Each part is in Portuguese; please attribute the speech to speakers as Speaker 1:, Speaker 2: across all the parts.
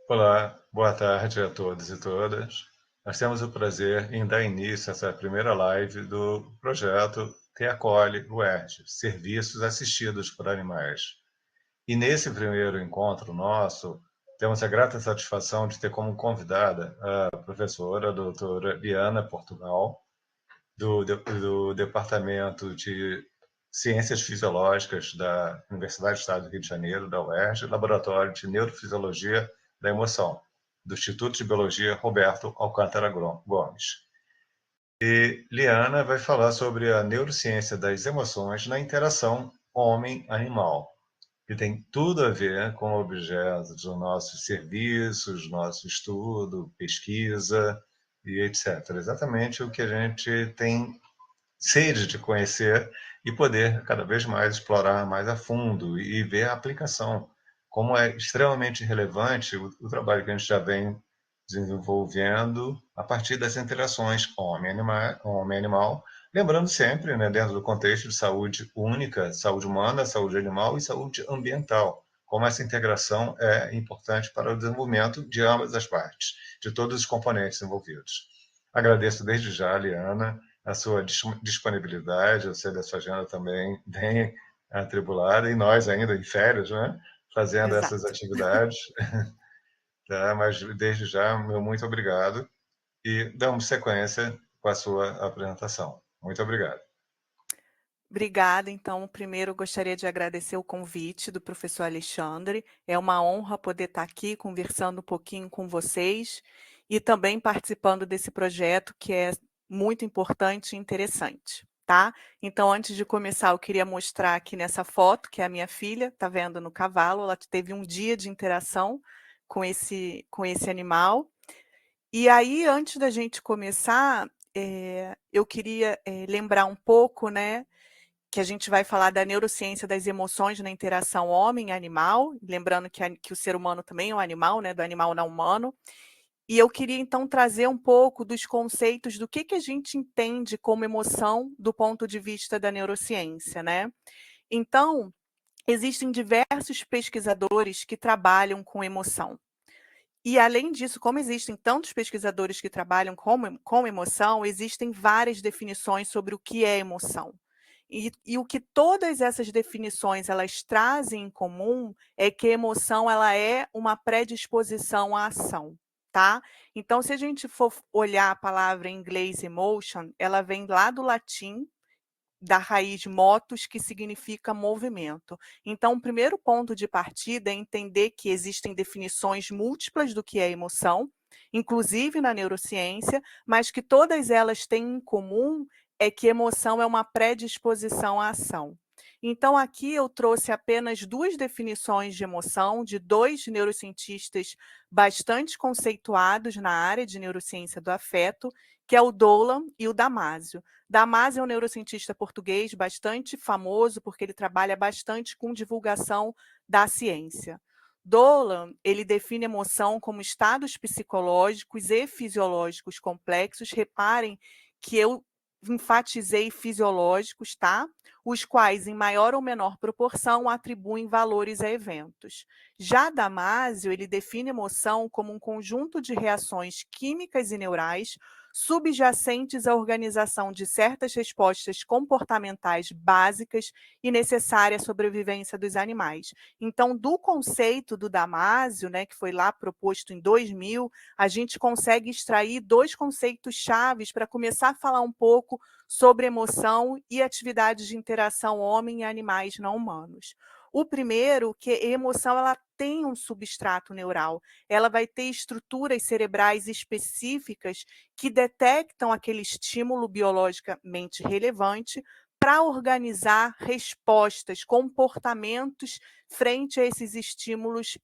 Speaker 1: Olá, boa tarde a todos e todas. Nós temos o prazer em dar início a essa primeira live do projeto Que Acolhe UERJ, Serviços Assistidos por Animais. E nesse primeiro encontro nosso, temos a grata satisfação de ter como convidada a professora, a doutora Liana Portugal, do Departamento de Ciências Fisiológicas da Universidade do Estado do Rio de Janeiro, da UERJ, Laboratório de Neurofisiologia da Emoção, do Instituto de Biologia Roberto Alcântara Gomes. E Liana vai falar sobre a neurociência das emoções na interação homem-animal, que tem tudo a ver com o objeto dos nossos serviços, nosso estudo, pesquisa e etc. Exatamente o que a gente tem sede de conhecer e poder cada vez mais explorar mais a fundo e ver a aplicação, como é extremamente relevante o trabalho que a gente já vem desenvolvendo a partir das interações homem-animal, lembrando sempre, né, dentro do contexto de saúde única, saúde humana, saúde animal e saúde ambiental, como essa integração é importante para o desenvolvimento de ambas as partes, de todos os componentes envolvidos. Agradeço desde já, Liana, a sua disponibilidade, eu sei da sua agenda também bem atribulada, e nós ainda em férias, né? Fazendo essas
Speaker 2: Exato.
Speaker 1: atividades, tá? Mas desde já, meu muito obrigado, e damos sequência com a sua apresentação. Muito obrigado.
Speaker 2: Obrigada. Então, primeiro eu gostaria de agradecer o convite do professor Alexandre. É uma honra poder estar aqui conversando um pouquinho com vocês e também participando desse projeto que é muito importante e interessante, tá? Então, antes de começar, eu queria mostrar aqui nessa foto, que é a minha filha, está vendo no cavalo, ela teve um dia de interação com esse animal. E aí, antes da gente começar, eu queria lembrar um pouco, né, que a gente vai falar da neurociência das emoções na interação homem-animal, lembrando que o ser humano também é um animal, né, do animal não humano. E eu queria então trazer um pouco dos conceitos do que a gente entende como emoção do ponto de vista da neurociência, né. Então, existem diversos pesquisadores que trabalham com emoção. E além disso, como existem tantos pesquisadores que trabalham com emoção, existem várias definições sobre o que é emoção. E o que todas essas definições elas trazem em comum é que a emoção ela é uma predisposição à ação, tá? Então, se a gente for olhar a palavra em inglês emotion, ela vem lá do latim da raiz motus, que significa movimento. Então, o primeiro ponto de partida é entender que existem definições múltiplas do que é emoção, inclusive na neurociência, mas que todas elas têm em comum é que emoção é uma predisposição à ação. Então, aqui eu trouxe apenas duas definições de emoção de dois neurocientistas bastante conceituados na área de neurociência do afeto, que é o Dolan e o Damasio. Damasio é um neurocientista português bastante famoso, porque ele trabalha bastante com divulgação da ciência. Dolan, ele define emoção como estados psicológicos e fisiológicos complexos. Reparem que eu enfatizei fisiológicos, tá? Os quais, em maior ou menor proporção, atribuem valores a eventos. Já Damasio, ele define emoção como um conjunto de reações químicas e neurais subjacentes à organização de certas respostas comportamentais básicas e necessárias à sobrevivência dos animais. Então, do conceito do Damasio, né, que foi lá proposto em 2000, a gente consegue extrair dois conceitos chaves para começar a falar um pouco sobre emoção e atividades de interação homem e animais não humanos. O primeiro, que a emoção ela tem um substrato neural, ela vai ter estruturas cerebrais específicas que detectam aquele estímulo biologicamente relevante para organizar respostas, comportamentos frente a esses estímulos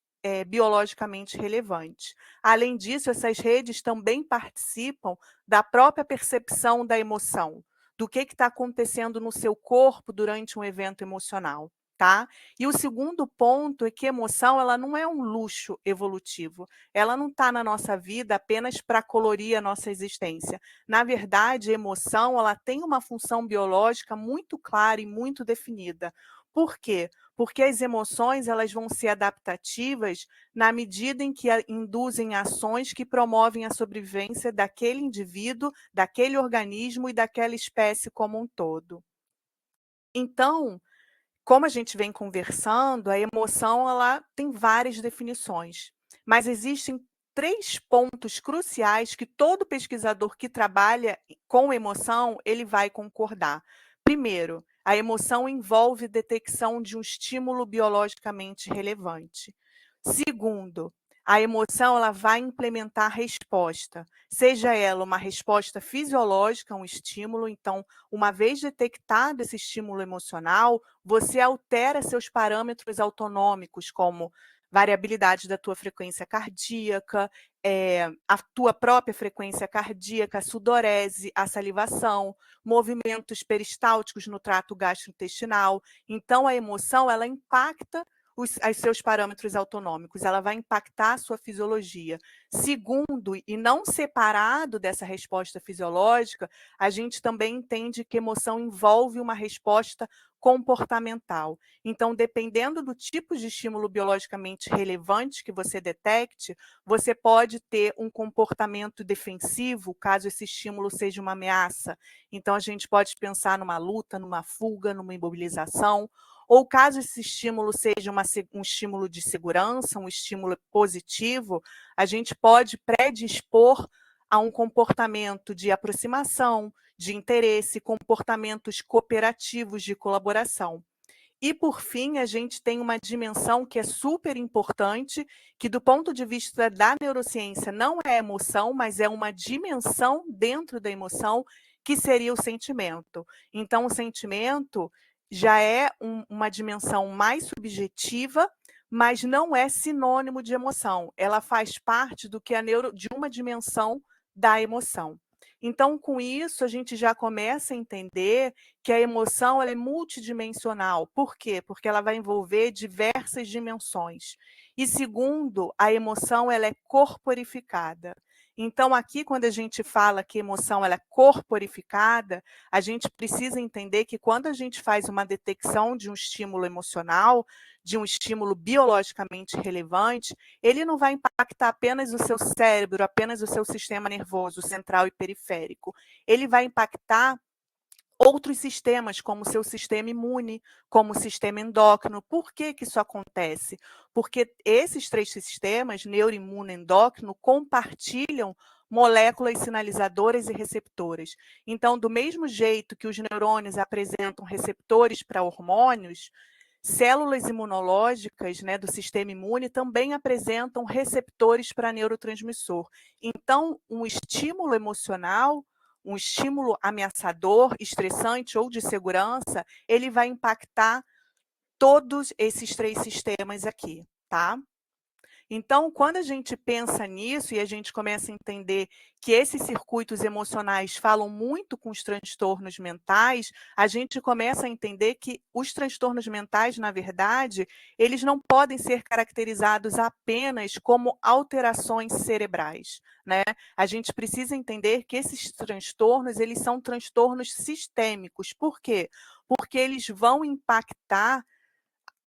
Speaker 2: biologicamente relevantes. Além disso, essas redes também participam da própria percepção da emoção, do que está acontecendo no seu corpo durante um evento emocional. Tá? E o segundo ponto é que emoção ela não é um luxo evolutivo, ela não está na nossa vida apenas para colorir a nossa existência. Na verdade, a emoção ela tem uma função biológica muito clara e muito definida. Por quê? Porque as emoções elas vão ser adaptativas na medida em que induzem ações que promovem a sobrevivência daquele indivíduo, daquele organismo e daquela espécie como um todo. Então, como a gente vem conversando, a emoção ela tem várias definições, mas existem 3 pontos cruciais que todo pesquisador que trabalha com emoção, ele vai concordar. Primeiro, a emoção envolve detecção de um estímulo biologicamente relevante. Segundo, a emoção ela vai implementar resposta, seja ela uma resposta fisiológica a um estímulo, então, uma vez detectado esse estímulo emocional, você altera seus parâmetros autonômicos, como variabilidade da tua frequência cardíaca, a tua própria frequência cardíaca, a sudorese, a salivação, movimentos peristálticos no trato gastrointestinal. Então, a emoção, ela impacta os seus parâmetros autonômicos, ela vai impactar a sua fisiologia. Segundo, e não separado dessa resposta fisiológica, a gente também entende que emoção envolve uma resposta comportamental. Então, dependendo do tipo de estímulo biologicamente relevante que você detecte, você pode ter um comportamento defensivo, caso esse estímulo seja uma ameaça. Então, a gente pode pensar numa luta, numa fuga, numa imobilização, ou caso esse estímulo seja um estímulo de segurança, um estímulo positivo, a gente pode predispor a um comportamento de aproximação, de interesse, comportamentos cooperativos de colaboração. E, por fim, a gente tem uma dimensão que é super importante, que do ponto de vista da neurociência não é emoção, mas é uma dimensão dentro da emoção, que seria o sentimento. Então, o sentimento já é uma dimensão mais subjetiva, mas não é sinônimo de emoção. Ela faz parte do que de uma dimensão da emoção. Então, com isso, a gente já começa a entender que a emoção ela é multidimensional. Por quê? Porque ela vai envolver diversas dimensões. E segundo, a emoção ela é corporificada. Então, aqui, quando a gente fala que emoção ela é corporificada, a gente precisa entender que quando a gente faz uma detecção de um estímulo emocional, de um estímulo biologicamente relevante, ele não vai impactar apenas o seu cérebro, apenas o seu sistema nervoso central e periférico. Ele vai impactar outros sistemas, como o seu sistema imune, como o sistema endócrino. Por que que isso acontece? Porque esses 3 sistemas, neuroimune, endócrino, compartilham moléculas sinalizadoras e receptoras. Então, do mesmo jeito que os neurônios apresentam receptores para hormônios, células imunológicas, né, do sistema imune também apresentam receptores para neurotransmissor. Então, um estímulo emocional, um estímulo ameaçador, estressante ou de segurança, ele vai impactar todos esses 3 sistemas aqui, tá? Então, quando a gente pensa nisso e a gente começa a entender que esses circuitos emocionais falam muito com os transtornos mentais, a gente começa a entender que os transtornos mentais, na verdade, eles não podem ser caracterizados apenas como alterações cerebrais, né? A gente precisa entender que esses transtornos, eles são transtornos sistêmicos. Por quê? Porque eles vão impactar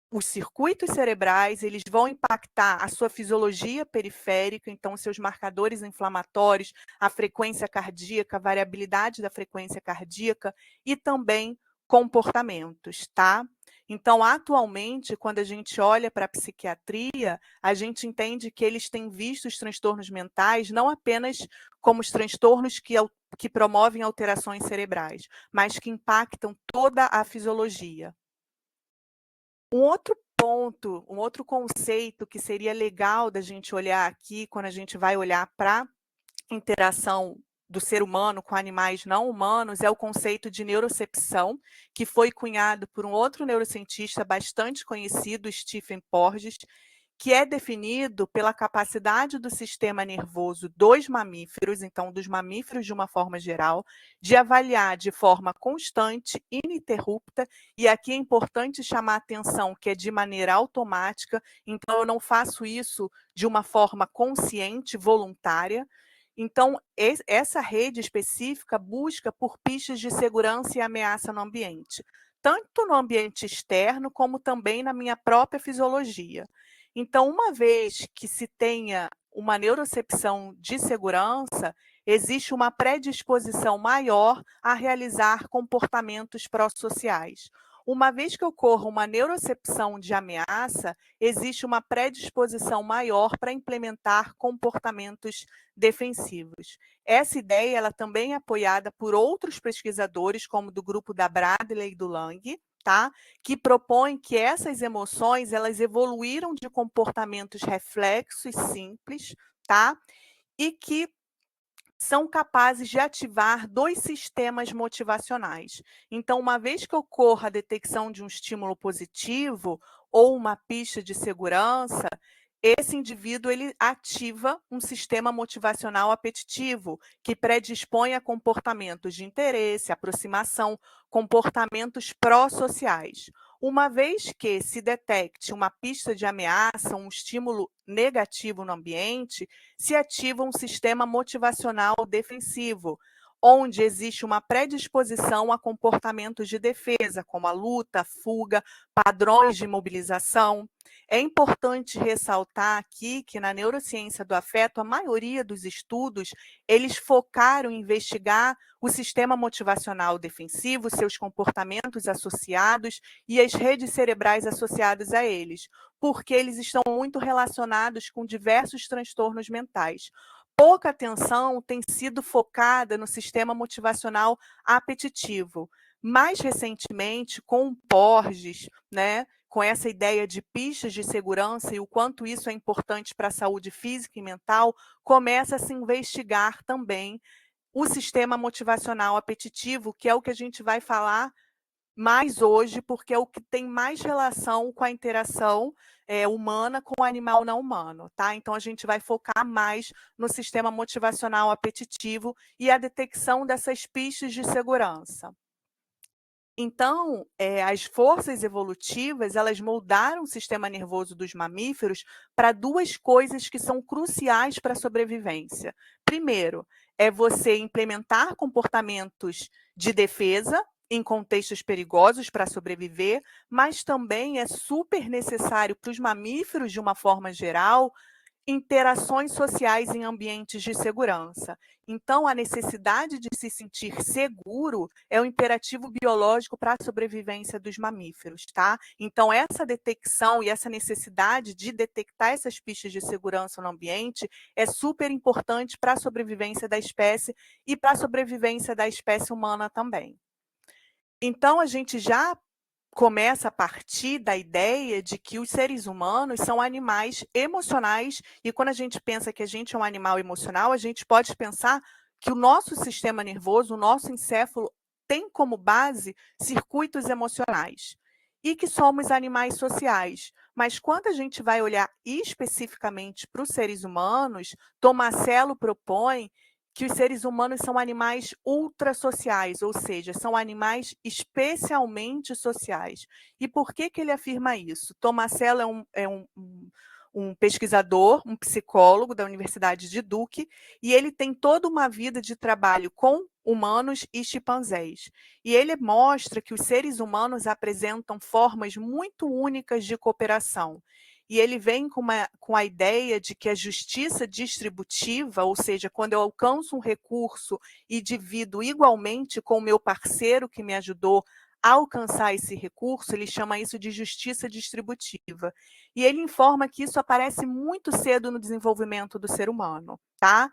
Speaker 2: os circuitos cerebrais, eles vão impactar a sua fisiologia periférica, então seus marcadores inflamatórios, a frequência cardíaca, a variabilidade da frequência cardíaca e também comportamentos, tá? Então, atualmente, quando a gente olha para a psiquiatria, a gente entende que eles têm visto os transtornos mentais não apenas como os transtornos que promovem alterações cerebrais, mas que impactam toda a fisiologia. Um outro ponto, um outro conceito que seria legal da gente olhar aqui, quando a gente vai olhar para interação do ser humano com animais não humanos, é o conceito de neurocepção, que foi cunhado por um outro neurocientista bastante conhecido, Stephen Porges, que é definido pela capacidade do sistema nervoso dos mamíferos, então dos mamíferos de uma forma geral, de avaliar de forma constante, ininterrupta, e aqui é importante chamar a atenção que é de maneira automática, então eu não faço isso de uma forma consciente, voluntária. Então, essa rede específica busca por pistas de segurança e ameaça no ambiente. tanto no ambiente externo, como também na minha própria fisiologia. Então, uma vez que se tenha uma neurocepção de segurança, existe uma predisposição maior a realizar comportamentos pró-sociais. Uma vez que ocorra uma neurocepção de ameaça, existe uma predisposição maior para implementar comportamentos defensivos. Essa ideia ela também é apoiada por outros pesquisadores, como do grupo da Bradley e do Lang, tá? Que propõem que essas emoções elas evoluíram de comportamentos reflexos simples, tá? E que são capazes de ativar 2 sistemas motivacionais. Então, uma vez que ocorra a detecção de um estímulo positivo ou uma pista de segurança, esse indivíduo ele ativa um sistema motivacional apetitivo, que predispõe a comportamentos de interesse, aproximação, comportamentos pró-sociais. Uma vez que se detecte uma pista de ameaça, um estímulo negativo no ambiente, se ativa um sistema motivacional defensivo, onde existe uma predisposição a comportamentos de defesa, como a luta, a fuga, padrões de imobilização. É importante ressaltar aqui que na neurociência do afeto, a maioria dos estudos, eles focaram em investigar o sistema motivacional defensivo, seus comportamentos associados e as redes cerebrais associadas a eles, porque eles estão muito relacionados com diversos transtornos mentais. Pouca atenção tem sido focada no sistema motivacional apetitivo. Mais recentemente, com o Porges, né, com essa ideia de pistas de segurança e o quanto isso é importante para a saúde física e mental, começa a se investigar também o sistema motivacional apetitivo, que é o que a gente vai falar mais hoje, porque é o que tem mais relação com a interação humana com o animal não humano, tá? Então a gente vai focar mais no sistema motivacional apetitivo e a detecção dessas pistas de segurança. Então, as forças evolutivas, elas moldaram o sistema nervoso dos mamíferos para 2 coisas que são cruciais para a sobrevivência. Primeiro, é você implementar comportamentos de defesa em contextos perigosos para sobreviver, mas também é super necessário para os mamíferos, de uma forma geral, interações sociais em ambientes de segurança. Então, a necessidade de se sentir seguro é um imperativo biológico para a sobrevivência dos mamíferos, tá? Então, essa detecção e essa necessidade de detectar essas pistas de segurança no ambiente é super importante para a sobrevivência da espécie e para a sobrevivência da espécie humana também. Então, a gente já começa a partir da ideia de que os seres humanos são animais emocionais, e quando a gente pensa que a gente é um animal emocional, a gente pode pensar que o nosso sistema nervoso, o nosso encéfalo, tem como base circuitos emocionais, e que somos animais sociais. Mas quando a gente vai olhar especificamente para os seres humanos, Tomasello propõe que os seres humanos são animais ultrasociais, ou seja, são animais especialmente sociais. E por que ele afirma isso? Tomasello é um pesquisador, um psicólogo da Universidade de Duke, e ele tem toda uma vida de trabalho com humanos e chimpanzés. E ele mostra que os seres humanos apresentam formas muito únicas de cooperação. E ele vem com a ideia de que a justiça distributiva, ou seja, quando eu alcanço um recurso e divido igualmente com o meu parceiro que me ajudou a alcançar esse recurso, ele chama isso de justiça distributiva. E ele informa que isso aparece muito cedo no desenvolvimento do ser humano, tá?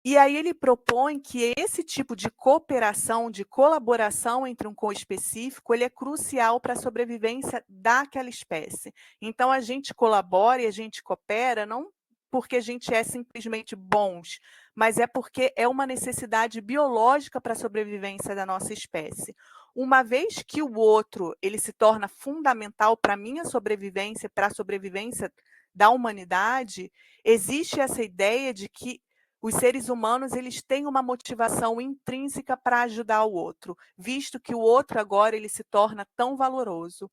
Speaker 2: E aí ele propõe que esse tipo de cooperação, de colaboração entre um co-específico, ele é crucial para a sobrevivência daquela espécie. Então a gente colabora e a gente coopera não porque a gente é simplesmente bons, mas é porque é uma necessidade biológica para a sobrevivência da nossa espécie. Uma vez que o outro ele se torna fundamental para a minha sobrevivência, para a sobrevivência da humanidade, existe essa ideia de que os seres humanos eles têm uma motivação intrínseca para ajudar o outro, visto que o outro agora ele se torna tão valoroso.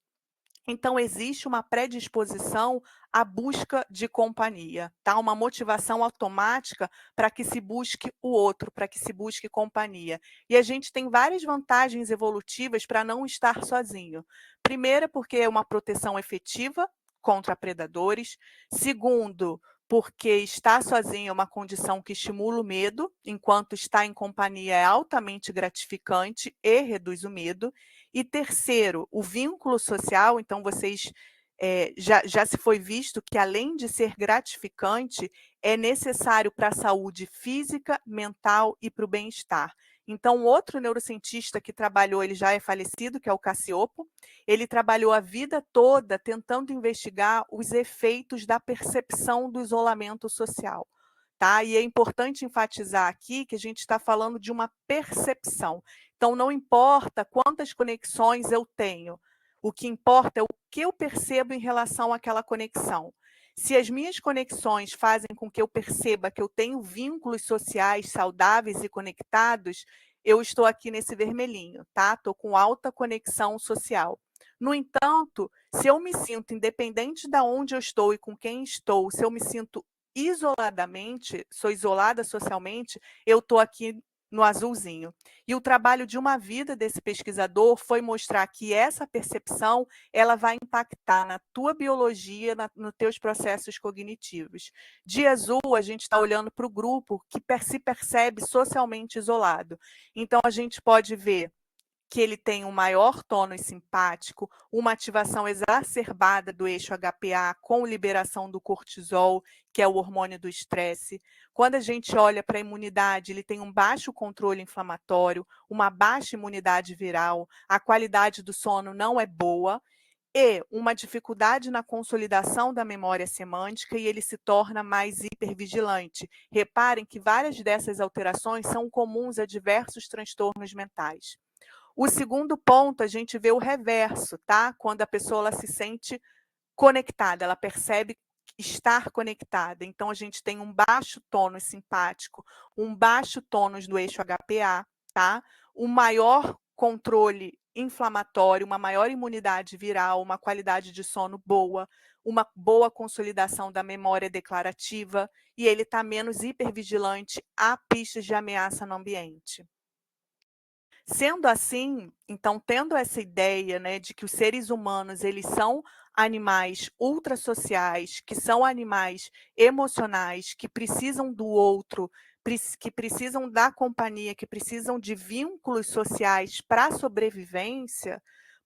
Speaker 2: Então, existe uma predisposição à busca de companhia, tá? Uma motivação automática para que se busque o outro, para que se busque companhia. E a gente tem várias vantagens evolutivas para não estar sozinho. Primeiro, porque é uma proteção efetiva contra predadores. Segundo, porque estar sozinho é uma condição que estimula o medo, enquanto estar em companhia é altamente gratificante e reduz o medo. E terceiro, o vínculo social, então vocês já se foi visto que, além de ser gratificante, é necessário para a saúde física, mental e para o bem-estar. Então, outro neurocientista que trabalhou, ele já é falecido, que é o Cassiopo, ele trabalhou a vida toda tentando investigar os efeitos da percepção do isolamento social. Tá? E é importante enfatizar aqui que a gente está falando de uma percepção. Então, não importa quantas conexões eu tenho, o que importa é o que eu percebo em relação àquela conexão. Se as minhas conexões fazem com que eu perceba que eu tenho vínculos sociais saudáveis e conectados, eu estou aqui nesse vermelhinho, tá? Estou com alta conexão social. No entanto, se eu me sinto, independente de onde eu estou e com quem estou, se eu me sinto isoladamente, sou isolada socialmente, eu estou aqui no azulzinho. E o trabalho de uma vida desse pesquisador foi mostrar que essa percepção ela vai impactar na tua biologia, nos teus processos cognitivos. De azul, a gente está olhando para o grupo que se percebe socialmente isolado. Então, a gente pode ver que ele tem um maior tônus simpático, uma ativação exacerbada do eixo HPA com liberação do cortisol, que é o hormônio do estresse. Quando a gente olha para a imunidade, ele tem um baixo controle inflamatório, uma baixa imunidade viral, a qualidade do sono não é boa e uma dificuldade na consolidação da memória semântica e ele se torna mais hipervigilante. Reparem que várias dessas alterações são comuns a diversos transtornos mentais. O segundo ponto, a gente vê o reverso, tá? Quando a pessoa ela se sente conectada, ela percebe estar conectada. Então, a gente tem um baixo tônus simpático, um baixo tônus do eixo HPA, tá? Um maior controle inflamatório, uma maior imunidade viral, uma qualidade de sono boa, uma boa consolidação da memória declarativa, e ele está menos hipervigilante a pistas de ameaça no ambiente. Sendo assim, então, tendo essa ideia, né, de que os seres humanos eles são animais ultrassociais, que são animais emocionais, que precisam do outro, que precisam da companhia, que precisam de vínculos sociais para a sobrevivência,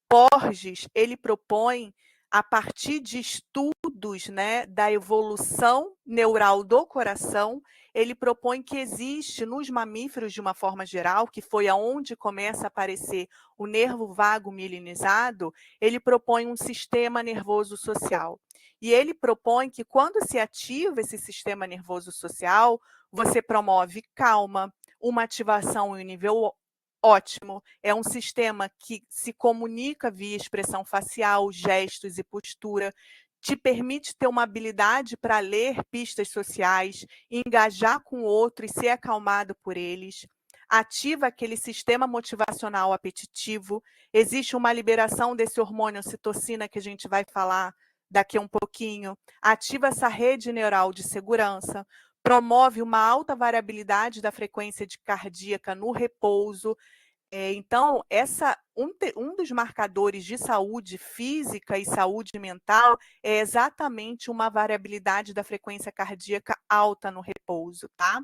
Speaker 2: Porges, ele propõe, a partir de estudos, né, da evolução neural do coração, ele propõe que existe nos mamíferos, de uma forma geral, que foi aonde começa a aparecer o nervo vago mielinizado, ele propõe um sistema nervoso social. E ele propõe que, quando se ativa esse sistema nervoso social, você promove calma, uma ativação em um nível ótimo. É um sistema que se comunica via expressão facial, gestos e postura, te permite ter uma habilidade para ler pistas sociais, engajar com o outro e ser acalmado por eles. Ativa aquele sistema motivacional apetitivo. Existe uma liberação desse hormônio ocitocina que a gente vai falar daqui a um pouquinho. Ativa essa rede neural de segurança. Promove uma alta variabilidade da frequência cardíaca no repouso. Então, um dos marcadores de saúde física e saúde mental é exatamente uma variabilidade da frequência cardíaca alta no repouso, tá?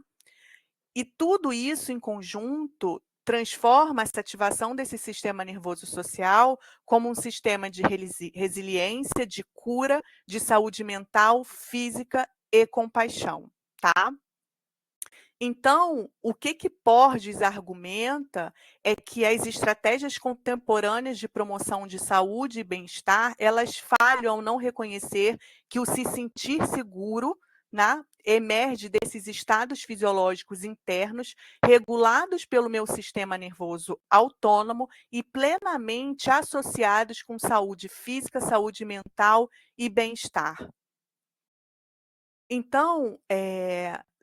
Speaker 2: E tudo isso em conjunto transforma essa ativação desse sistema nervoso social como um sistema de resiliência, de cura, de saúde mental, física e compaixão, tá? Então, o que Porges argumenta é que as estratégias contemporâneas de promoção de saúde e bem-estar, elas falham ao não reconhecer que o se sentir seguro, né, emerge desses estados fisiológicos internos, regulados pelo meu sistema nervoso autônomo e plenamente associados com saúde física, saúde mental e bem-estar. Então,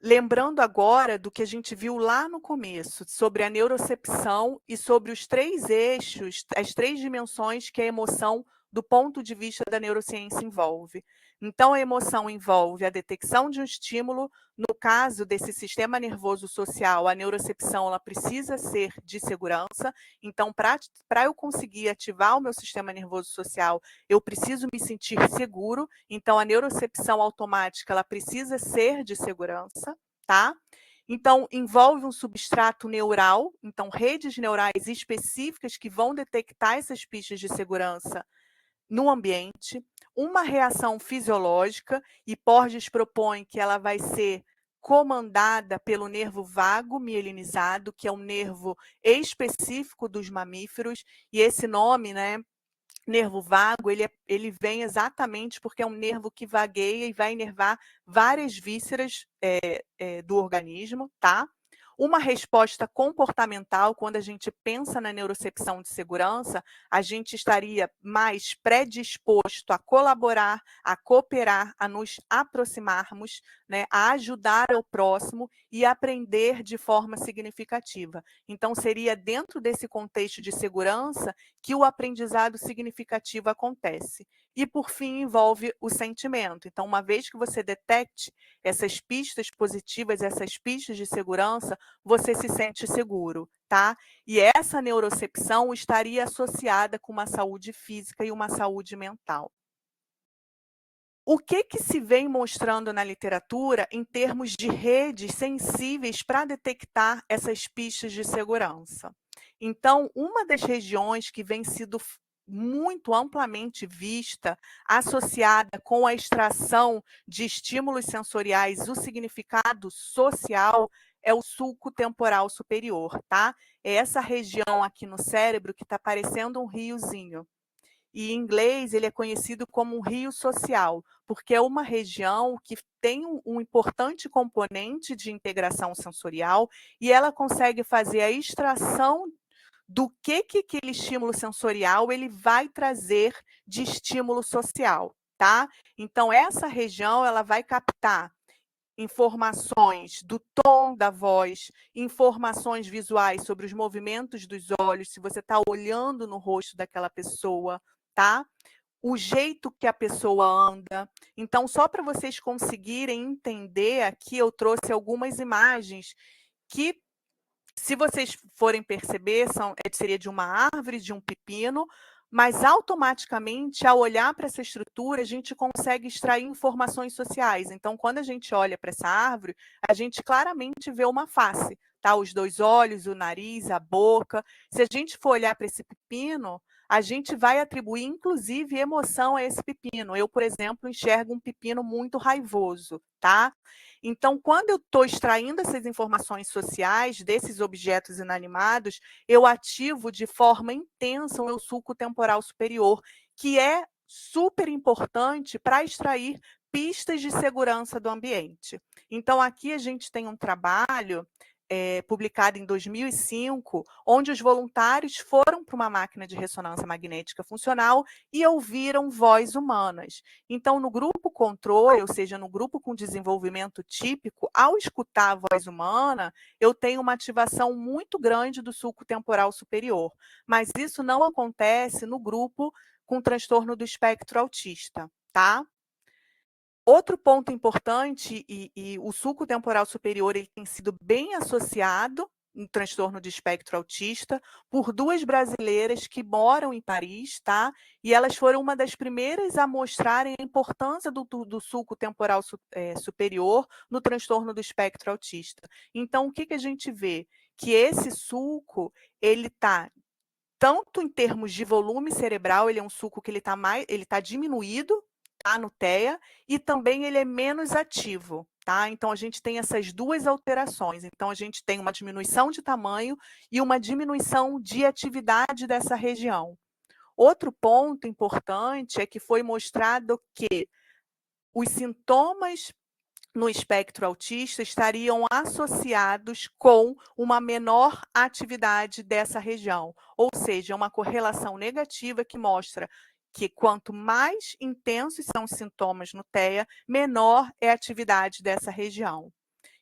Speaker 2: lembrando agora do que a gente viu lá no começo, sobre a neurocepção e sobre os 3 eixos, as 3 dimensões que a emoção do ponto de vista da neurociência envolve. Então, a emoção envolve a detecção de um estímulo. No caso desse sistema nervoso social, a neurocepção ela precisa ser de segurança. Então, para eu conseguir ativar o meu sistema nervoso social, eu preciso me sentir seguro. Então, a neurocepção automática ela precisa ser de segurança, tá? Então, envolve um substrato neural, então redes neurais específicas que vão detectar essas pistas de segurança no ambiente, uma reação fisiológica, e Porges propõe que ela vai ser comandada pelo nervo vago mielinizado, que é um nervo específico dos mamíferos, e esse nome, né, nervo vago, ele vem exatamente porque é um nervo que vagueia e vai inervar várias vísceras do organismo, tá? Uma resposta comportamental, quando a gente pensa na neurocepção de segurança, a gente estaria mais predisposto a colaborar, a cooperar, a nos aproximarmos, né, a ajudar ao próximo e aprender de forma significativa. Então, seria dentro desse contexto de segurança que o aprendizado significativo acontece. E, por fim, envolve o sentimento. Então, uma vez que você detecte essas pistas positivas, essas pistas de segurança, você se sente seguro, tá? E essa neurocepção estaria associada com uma saúde física e uma saúde mental. O que se vem mostrando na literatura em termos de redes sensíveis para detectar essas pistas de segurança? Então, uma das regiões que vem sido muito amplamente vista, associada com a extração de estímulos sensoriais, o significado social, é o sulco temporal superior, tá? É essa região aqui no cérebro que está parecendo um riozinho. E em inglês ele é conhecido como um rio social, porque é uma região que tem um importante componente de integração sensorial e ela consegue fazer a extração do que aquele estímulo sensorial ele vai trazer de estímulo social, tá? Então essa região ela vai captar informações do tom da voz, informações visuais sobre os movimentos dos olhos, se você está olhando no rosto daquela pessoa, tá? O jeito que a pessoa anda. Então, só para vocês conseguirem entender, aqui eu trouxe algumas imagens que, se vocês forem perceber, seria de uma árvore, de um pepino, mas automaticamente, ao olhar para essa estrutura, a gente consegue extrair informações sociais. Então, quando a gente olha para essa árvore, a gente claramente vê uma face, tá? Os dois olhos, o nariz, a boca. Se a gente for olhar para esse pepino, a gente vai atribuir, inclusive, emoção a esse pepino. Eu, por exemplo, enxergo um pepino muito raivoso, tá? Então, quando eu estou extraindo essas informações sociais desses objetos inanimados, eu ativo de forma intensa o meu sulco temporal superior, que é super importante para extrair pistas de segurança do ambiente. Então, aqui a gente tem um trabalho publicado em 2005, onde os voluntários foram para uma máquina de ressonância magnética funcional e ouviram vozes humanas. Então, no grupo controle, ou seja, no grupo com desenvolvimento típico, ao escutar a voz humana, eu tenho uma ativação muito grande do sulco temporal superior. Mas isso não acontece no grupo com transtorno do espectro autista, tá? Outro ponto importante, e o sulco temporal superior ele tem sido bem associado no transtorno de espectro autista por duas brasileiras que moram em Paris, tá? E elas foram uma das primeiras a mostrarem a importância do sulco temporal superior no transtorno do espectro autista. Então, o que a gente vê? Que esse sulco, ele está tanto em termos de volume cerebral, ele é um sulco que ele está diminuído, tá, no TEA, e também ele é menos ativo, tá? Então a gente tem essas duas alterações. Então a gente tem uma diminuição de tamanho e uma diminuição de atividade dessa região. Outro ponto importante é que foi mostrado que os sintomas no espectro autista estariam associados com uma menor atividade dessa região, ou seja, uma correlação negativa que mostra que quanto mais intensos são os sintomas no TEA, menor é a atividade dessa região.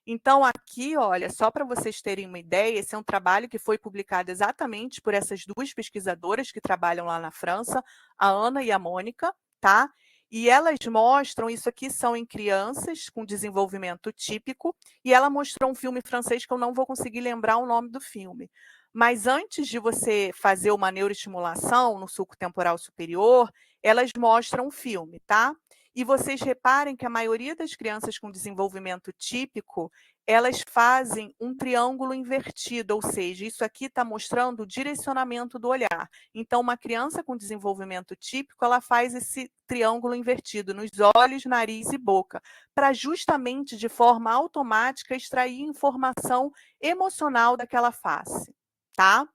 Speaker 2: Então aqui, olha, só para vocês terem uma ideia, esse é um trabalho que foi publicado exatamente por essas 2 pesquisadoras que trabalham lá na França, a Ana e a Mônica, tá. E elas mostram isso aqui são em crianças com desenvolvimento típico, e ela mostrou um filme francês que eu não vou conseguir lembrar o nome do filme. Mas antes de você fazer uma neuroestimulação no sulco temporal superior, elas mostram um filme, tá. E vocês reparem que a maioria das crianças com desenvolvimento típico, elas fazem um triângulo invertido, ou seja, isso aqui está mostrando o direcionamento do olhar. Então, uma criança com desenvolvimento típico, ela faz esse triângulo invertido nos olhos, nariz e boca, para justamente, de forma automática, extrair informação emocional daquela face, tá?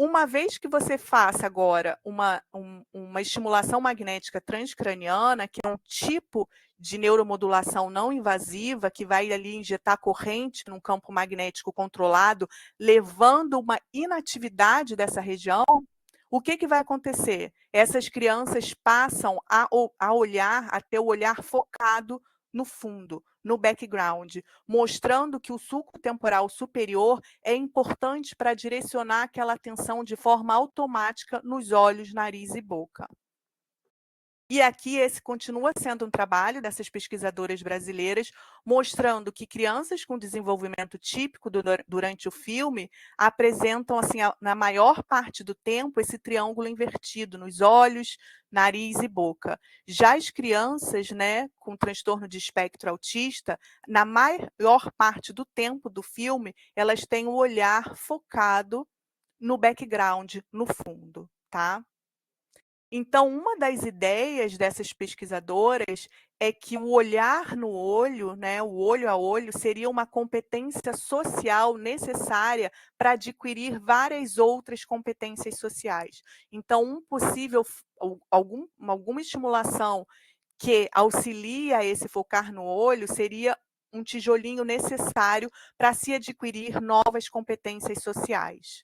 Speaker 2: Uma vez que você faça agora uma estimulação magnética transcraniana, que é um tipo de neuromodulação não invasiva, que vai ali injetar corrente num campo magnético controlado, levando uma inatividade dessa região, o que vai acontecer? Essas crianças passam a olhar, a ter o olhar focado no fundo, no background, mostrando que o sulco temporal superior é importante para direcionar aquela atenção de forma automática nos olhos, nariz e boca. E aqui esse continua sendo um trabalho dessas pesquisadoras brasileiras, mostrando que crianças com desenvolvimento típico durante o filme apresentam, assim, na maior parte do tempo, esse triângulo invertido nos olhos, nariz e boca. Já as crianças, né, com transtorno de espectro autista, na maior parte do tempo do filme, elas têm o olhar focado no background, no fundo, tá? Então, uma das ideias dessas pesquisadoras é que o olhar no olho, né, o olho a olho, seria uma competência social necessária para adquirir várias outras competências sociais. Então, um possível alguma estimulação que auxilia a esse focar no olho seria um tijolinho necessário para se adquirir novas competências sociais.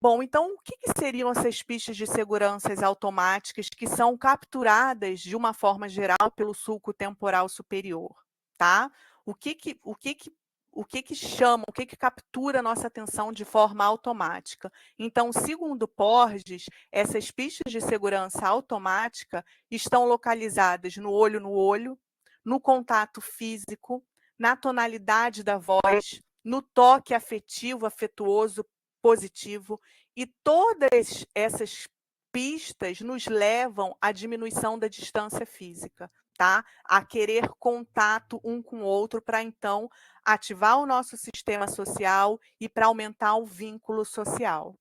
Speaker 2: Bom, então o que seriam essas pistas de seguranças automáticas que são capturadas de uma forma geral pelo sulco temporal superior, tá? O que que chama, o que que captura a nossa atenção de forma automática? Então, segundo Porges, essas pistas de segurança automática estão localizadas no olho, no contato físico, na tonalidade da voz, no toque afetivo, afetuoso, positivo, e todas essas pistas nos levam à diminuição da distância física, tá? A querer contato um com o outro para então ativar o nosso sistema social e para aumentar o vínculo social.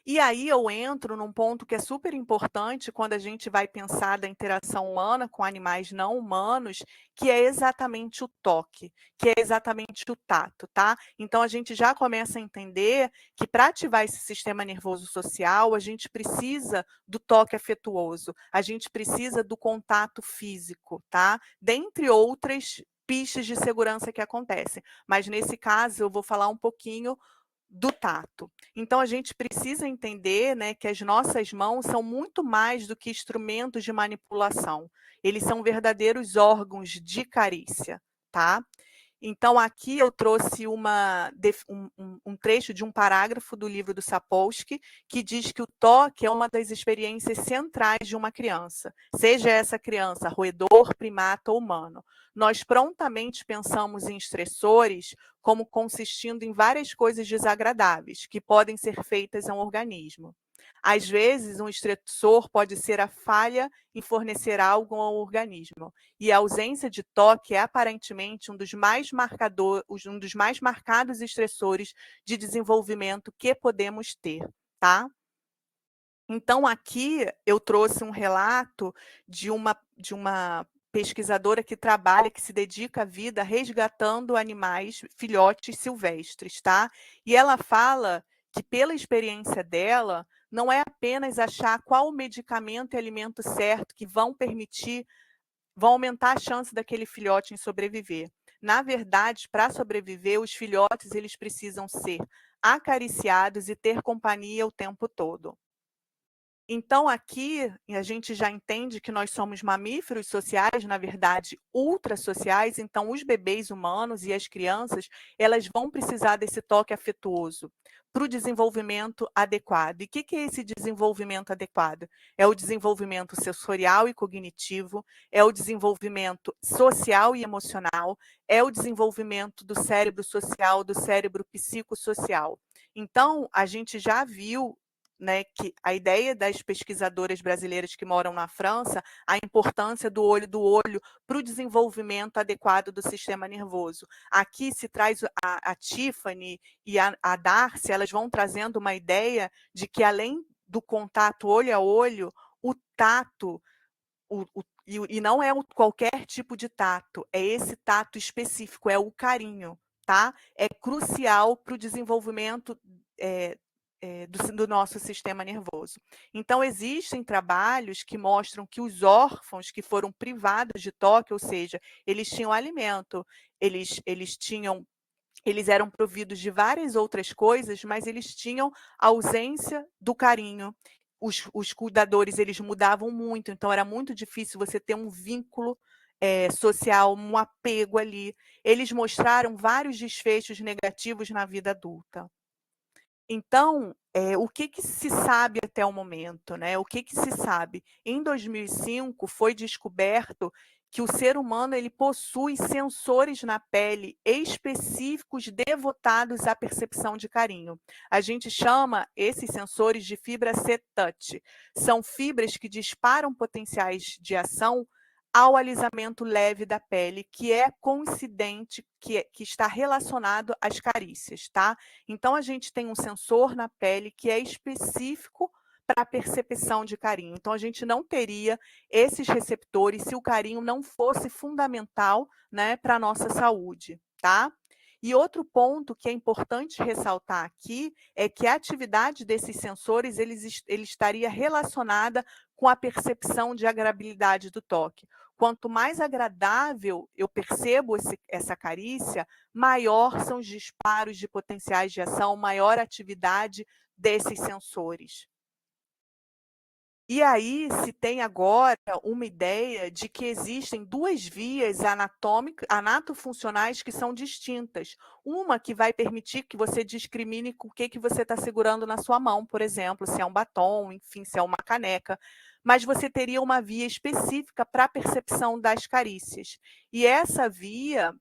Speaker 2: E aí eu entro num ponto que é super importante quando a gente vai pensar da interação humana com animais não humanos, que é exatamente o toque, que é exatamente o tato, tá? Então a gente já começa a entender que para ativar esse sistema nervoso social, a gente precisa do toque afetuoso, a gente precisa do contato físico, tá? Dentre outras pistas de segurança que acontecem. Mas nesse caso eu vou falar um pouquinho do tato. Então a gente precisa entender, né, que as nossas mãos são muito mais do que instrumentos de manipulação. Eles são verdadeiros órgãos de carícia, tá? Então, aqui eu trouxe um trecho de um parágrafo do livro do Sapolsky, que diz que o toque é uma das experiências centrais de uma criança, seja essa criança roedor, primata ou humano. Nós prontamente pensamos em estressores como consistindo em várias coisas desagradáveis que podem ser feitas a um organismo. Às vezes, um estressor pode ser a falha em fornecer algo ao organismo, e a ausência de toque é aparentemente um dos mais marcados estressores de desenvolvimento que podemos ter, tá? Então, aqui eu trouxe um relato de uma pesquisadora que trabalha, que se dedica à vida resgatando animais, filhotes silvestres, tá? E ela fala que, pela experiência dela, não é apenas achar qual o medicamento e alimento certo que vão aumentar a chance daquele filhote em sobreviver. Na verdade, para sobreviver, os filhotes eles precisam ser acariciados e ter companhia o tempo todo. Então aqui, a gente já entende que nós somos mamíferos sociais, na verdade, ultrassociais, então os bebês humanos e as crianças, elas vão precisar desse toque afetuoso para o desenvolvimento adequado. E o que é esse desenvolvimento adequado? É o desenvolvimento sensorial e cognitivo, é o desenvolvimento social e emocional, é o desenvolvimento do cérebro social, do cérebro psicossocial. Então, a gente já viu, né, que a ideia das pesquisadoras brasileiras que moram na França, a importância do olho para o desenvolvimento adequado do sistema nervoso. Aqui se traz a Tiffany e a Darcy, elas vão trazendo uma ideia de que além do contato olho a olho, o tato, e não é qualquer tipo de tato, é esse tato específico, é o carinho, tá? É crucial para o desenvolvimento do nosso sistema nervoso. Então, existem trabalhos que mostram que os órfãos que foram privados de toque, ou seja, eles tinham alimento, eles eram providos de várias outras coisas, mas eles tinham ausência do carinho. Os cuidadores, eles mudavam muito, então era muito difícil você ter um vínculo social, um apego ali. Eles mostraram vários desfechos negativos na vida adulta. Então, o que se sabe até o momento, né? O que se sabe? Em 2005 foi descoberto que o ser humano ele possui sensores na pele específicos devotados à percepção de carinho. A gente chama esses sensores de fibra C-touch. São fibras que disparam potenciais de ação ao alisamento leve da pele, que é coincidente, que está relacionado às carícias, tá? Então, a gente tem um sensor na pele que é específico para a percepção de carinho. Então, a gente não teria esses receptores se o carinho não fosse fundamental, né, para a nossa saúde, tá? E outro ponto que é importante ressaltar aqui é que a atividade desses sensores ele estaria relacionada com a percepção de agradabilidade do toque. Quanto mais agradável eu percebo essa carícia, maior são os disparos de potenciais de ação, maior a atividade desses sensores. E aí se tem agora uma ideia de que existem duas vias anatofuncionais que são distintas. Uma que vai permitir que você discrimine o que você está segurando na sua mão, por exemplo, se é um batom, enfim, se é uma caneca. Mas você teria uma via específica para a percepção das carícias. E essa via,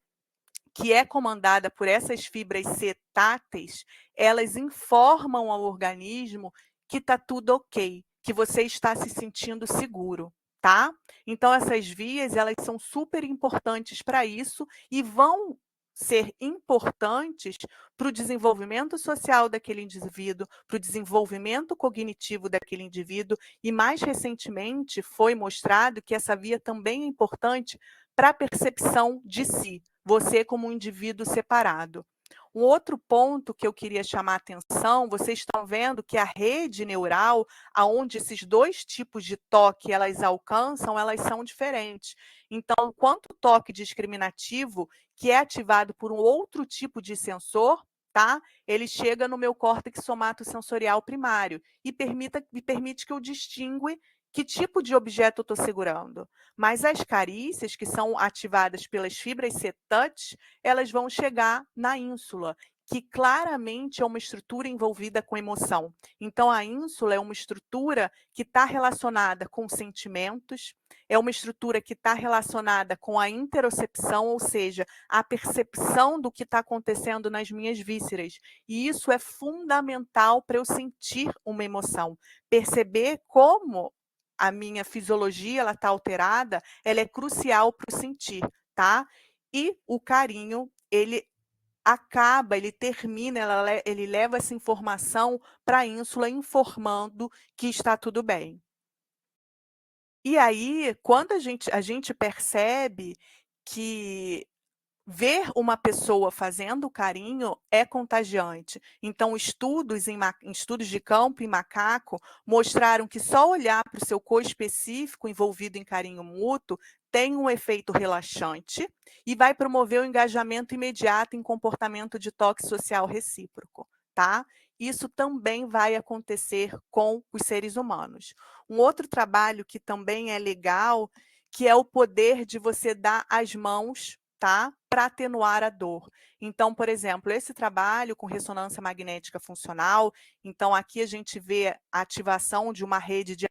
Speaker 2: que é comandada por essas fibras cetáteis, elas informam ao organismo que está tudo ok, que você está se sentindo seguro, tá? Então essas vias, elas são super importantes para isso e vão ser importantes para o desenvolvimento social daquele indivíduo, para o desenvolvimento cognitivo daquele indivíduo, e mais recentemente foi mostrado que essa via também é importante para a percepção de si, você como um indivíduo separado. Um outro ponto que eu queria chamar a atenção, vocês estão vendo que a rede neural, aonde esses dois tipos de toque elas alcançam, elas são diferentes. Então, quanto o toque discriminativo, que é ativado por um outro tipo de sensor, tá? Ele chega no meu córtex somatosensorial primário e permite que eu distingue que tipo de objeto eu estou segurando. Mas as carícias, que são ativadas pelas fibras C-touch, elas vão chegar na ínsula, que claramente é uma estrutura envolvida com emoção. Então, a ínsula é uma estrutura que está relacionada com sentimentos, é uma estrutura que está relacionada com a interocepção, ou seja, a percepção do que está acontecendo nas minhas vísceras. E isso é fundamental para eu sentir uma emoção. Perceber como a minha fisiologia ela está alterada, ela é crucial para o sentir, tá? E o carinho, ele termina, ele leva essa informação para a ínsula, informando que está tudo bem. E aí, quando a gente percebe que ver uma pessoa fazendo carinho é contagiante. Então, estudos de campo em macaco mostraram que só olhar para o seu corpo específico envolvido em carinho mútuo tem um efeito relaxante e vai promover o engajamento imediato em comportamento de toque social recíproco, tá? isso também vai acontecer com os seres humanos. Um outro trabalho que também é legal, que é o poder de você dar as mãos, tá, para atenuar a dor. Então, por exemplo, esse trabalho com ressonância magnética funcional, então aqui a gente vê a ativação de uma rede de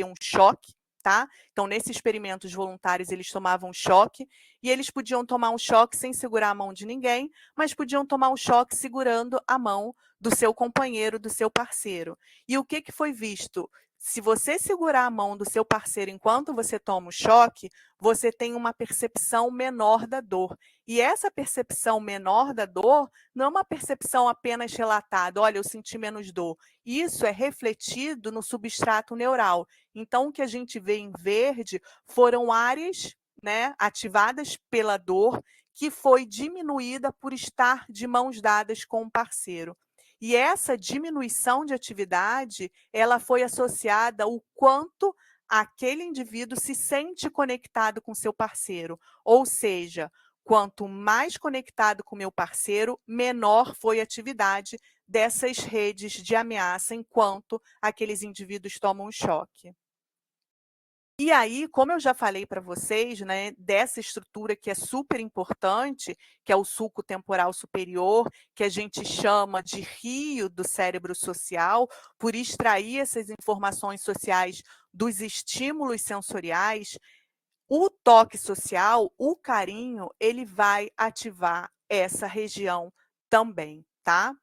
Speaker 2: um choque, tá? Então, nesse experimento, os voluntários eles tomavam choque e eles podiam tomar um choque sem segurar a mão de ninguém, mas podiam tomar um choque segurando a mão do seu companheiro, do seu parceiro. E o que foi visto? Se você segurar a mão do seu parceiro enquanto você toma o choque, você tem uma percepção menor da dor. E essa percepção menor da dor não é uma percepção apenas relatada, olha, eu senti menos dor. Isso é refletido no substrato neural. Então, o que a gente vê em verde foram áreas, né, ativadas pela dor, que foi diminuída por estar de mãos dadas com o parceiro. E essa diminuição de atividade, ela foi associada ao quanto aquele indivíduo se sente conectado com seu parceiro. Ou seja, quanto mais conectado com meu parceiro, menor foi a atividade dessas redes de ameaça enquanto aqueles indivíduos tomam choque. E aí, como eu já falei para vocês, né, dessa estrutura que é super importante, que é o sulco temporal superior, que a gente chama de rio do cérebro social, por extrair essas informações sociais dos estímulos sensoriais, o toque social, o carinho, ele vai ativar essa região também, tá?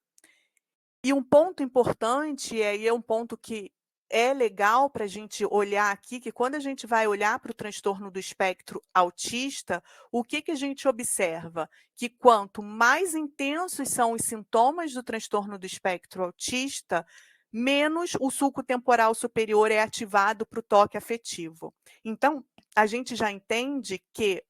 Speaker 2: E um ponto importante, e aí é um ponto que é legal para a gente olhar aqui, que quando a gente vai olhar para o transtorno do espectro autista, o que a gente observa? Que quanto mais intensos são os sintomas do transtorno do espectro autista, menos o sulco temporal superior é ativado para o toque afetivo. Então, a gente já entende que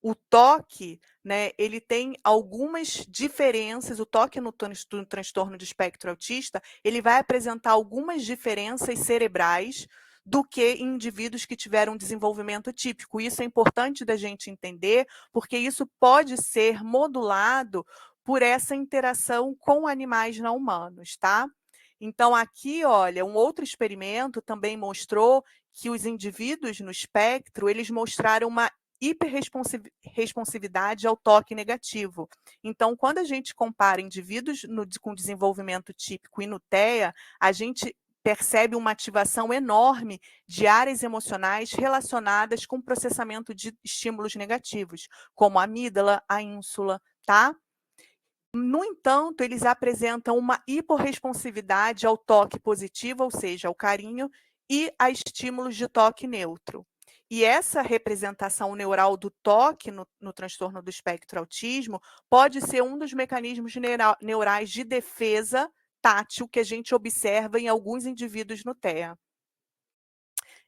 Speaker 2: o toque, né, ele tem algumas diferenças, o toque no transtorno de espectro autista, ele vai apresentar algumas diferenças cerebrais do que em indivíduos que tiveram desenvolvimento típico. Isso é importante da gente entender, porque isso pode ser modulado por essa interação com animais não humanos, tá? Então aqui, olha, um outro experimento também mostrou que os indivíduos no espectro, eles mostraram uma hiperresponsividade ao toque negativo. Então, quando a gente compara indivíduos com desenvolvimento típico e no TEA, a gente percebe uma ativação enorme de áreas emocionais relacionadas com o processamento de estímulos negativos, como a amígdala, a ínsula, tá? No entanto, eles apresentam uma hiporresponsividade ao toque positivo, ou seja, ao carinho, e a estímulos de toque neutro. E essa representação neural do toque no transtorno do espectro autismo pode ser um dos mecanismos neurais de defesa tátil que a gente observa em alguns indivíduos no TEA.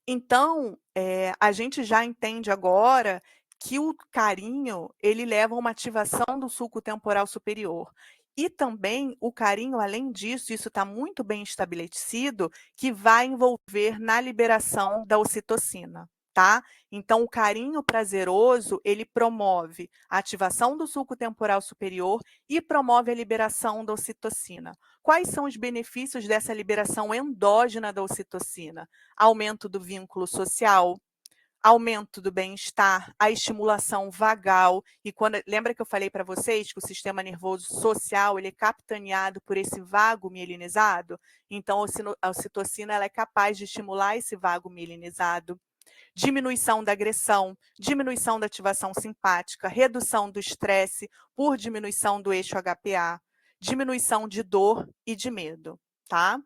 Speaker 2: Então, a gente já entende agora que o carinho, ele leva a uma ativação do sulco temporal superior. E também o carinho, além disso, isso está muito bem estabelecido, que vai envolver na liberação da ocitocina, tá? Então, o carinho prazeroso, ele promove a ativação do sulco temporal superior e promove a liberação da ocitocina. Quais são os benefícios dessa liberação endógena da ocitocina? Aumento do vínculo social, aumento do bem-estar, a estimulação vagal. E quando lembra que eu falei para vocês que o sistema nervoso social ele é capitaneado por esse vago mielinizado? Então, a ocitocina ela é capaz de estimular esse vago mielinizado. Diminuição da agressão, diminuição da ativação simpática, redução do estresse por diminuição do eixo HPA, diminuição de dor e de medo, tá?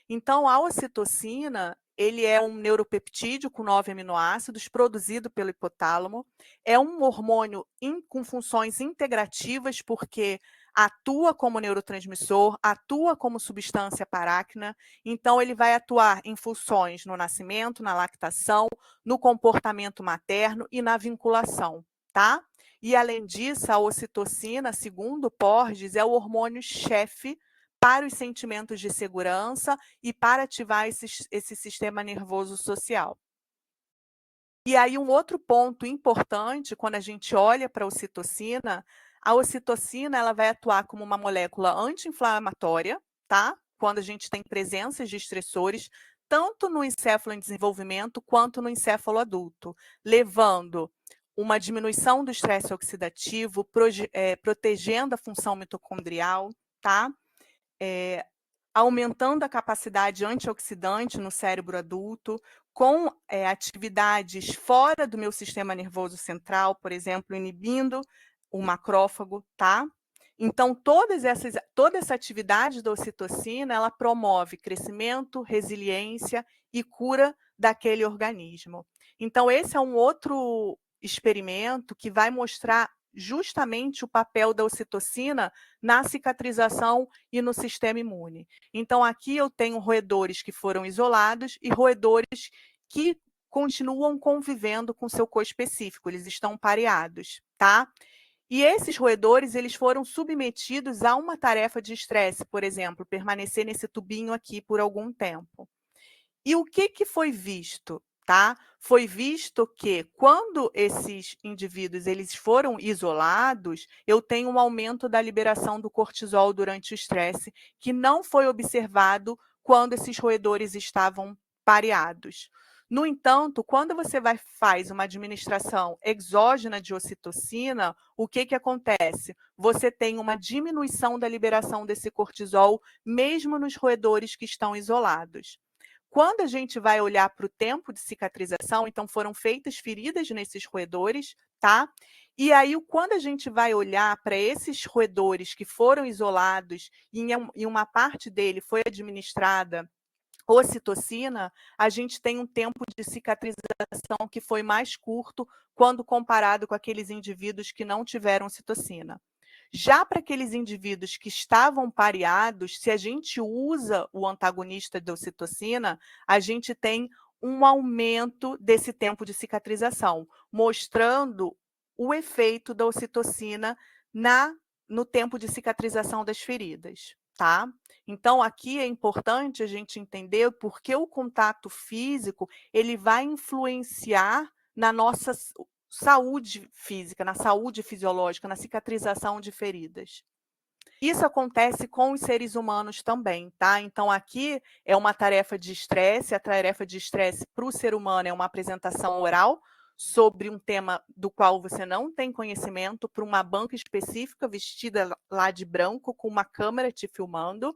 Speaker 2: Então, a ocitocina, ele é um neuropeptídeo com 9 aminoácidos, produzido pelo hipotálamo. É um hormônio com funções integrativas, porque atua como neurotransmissor, atua como substância paráquina. Então, ele vai atuar em funções no nascimento, na lactação, no comportamento materno e na vinculação, tá? E, além disso, a ocitocina, segundo Porges, é o hormônio-chefe para os sentimentos de segurança e para ativar esse sistema nervoso social. E aí um outro ponto importante, quando a gente olha para a ocitocina ela vai atuar como uma molécula anti-inflamatória, tá? Quando a gente tem presenças de estressores, tanto no encéfalo em desenvolvimento quanto no encéfalo adulto, levando uma diminuição do estresse oxidativo, protegendo a função mitocondrial, tá? Eh, aumentando a capacidade antioxidante no cérebro adulto, com atividades fora do meu sistema nervoso central, por exemplo, inibindo o macrófago, tá? Então, toda essa atividade da ocitocina, ela promove crescimento, resiliência e cura daquele organismo. Então, esse é um outro experimento que vai mostrar justamente o papel da ocitocina na cicatrização e no sistema imune. Então, aqui eu tenho roedores que foram isolados e roedores que continuam convivendo com seu co-específico, eles estão pareados, tá? E esses roedores, eles foram submetidos a uma tarefa de estresse, por exemplo, permanecer nesse tubinho aqui por algum tempo. E o que foi visto, tá? Foi visto que quando esses indivíduos eles foram isolados, eu tenho um aumento da liberação do cortisol durante o estresse, que não foi observado quando esses roedores estavam pareados. No entanto, quando você faz uma administração exógena de ocitocina, o que acontece? Você tem uma diminuição da liberação desse cortisol, mesmo nos roedores que estão isolados. Quando a gente vai olhar para o tempo de cicatrização, então foram feitas feridas nesses roedores, tá? E aí, quando a gente vai olhar para esses roedores que foram isolados e uma parte dele foi administrada ocitocina, a gente tem um tempo de cicatrização que foi mais curto quando comparado com aqueles indivíduos que não tiveram ocitocina. Já para aqueles indivíduos que estavam pareados, se a gente usa o antagonista da ocitocina, a gente tem um aumento desse tempo de cicatrização, mostrando o efeito da ocitocina no tempo de cicatrização das feridas, tá? Então, aqui é importante a gente entender porque o contato físico ele vai influenciar na nossa saúde física, na saúde fisiológica, na cicatrização de feridas. Isso acontece com os seres humanos também, tá? Então, aqui é uma tarefa de estresse, a tarefa de estresse para o ser humano é uma apresentação oral sobre um tema do qual você não tem conhecimento, para uma banca específica, vestida lá de branco, com uma câmera te filmando.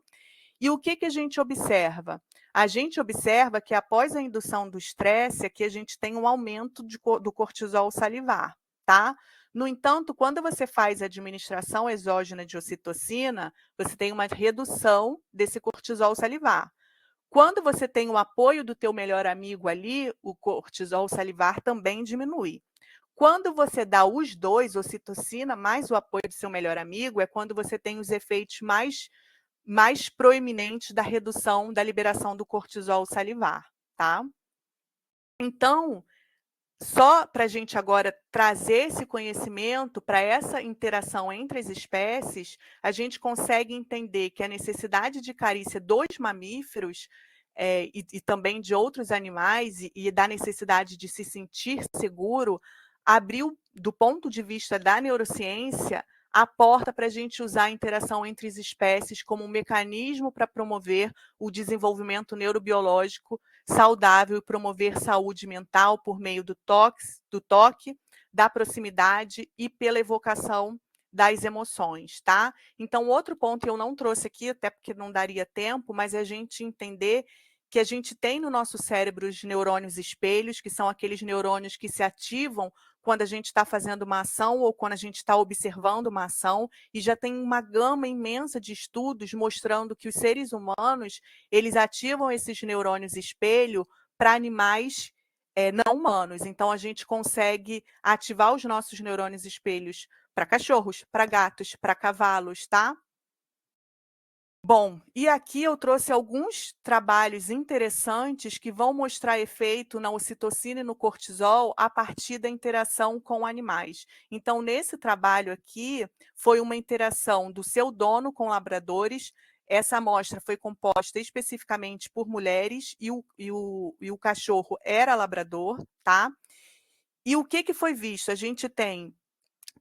Speaker 2: E o que a gente observa? A gente observa que após a indução do estresse, aqui a gente tem um aumento do cortisol salivar, tá? No entanto, quando você faz a administração exógena de ocitocina, você tem uma redução desse cortisol salivar. Quando você tem o apoio do teu melhor amigo ali, o cortisol salivar também diminui. Quando você dá os dois, ocitocina mais o apoio do seu melhor amigo, é quando você tem os efeitos mais proeminentes da redução da liberação do cortisol salivar, tá? Então, só para a gente agora trazer esse conhecimento para essa interação entre as espécies, a gente consegue entender que a necessidade de carícia dos mamíferos e também de outros animais e da necessidade de se sentir seguro abriu, do ponto de vista da neurociência, a porta para a gente usar a interação entre as espécies como um mecanismo para promover o desenvolvimento neurobiológico saudável e promover saúde mental por meio do toque, da proximidade e pela evocação das emoções, tá? Então, outro ponto que eu não trouxe aqui, até porque não daria tempo, mas é a gente entender que a gente tem no nosso cérebro os neurônios espelhos, que são aqueles neurônios que se ativam quando a gente está fazendo uma ação ou quando a gente está observando uma ação, e já tem uma gama imensa de estudos mostrando que os seres humanos, eles ativam esses neurônios espelho para animais não humanos. Então, a gente consegue ativar os nossos neurônios espelhos para cachorros, para gatos, para cavalos, tá? Bom, e aqui eu trouxe alguns trabalhos interessantes que vão mostrar efeito na ocitocina e no cortisol a partir da interação com animais. Então, nesse trabalho aqui, foi uma interação do seu dono com labradores. Essa amostra foi composta especificamente por mulheres e o cachorro era labrador, tá? E o que foi visto? A gente tem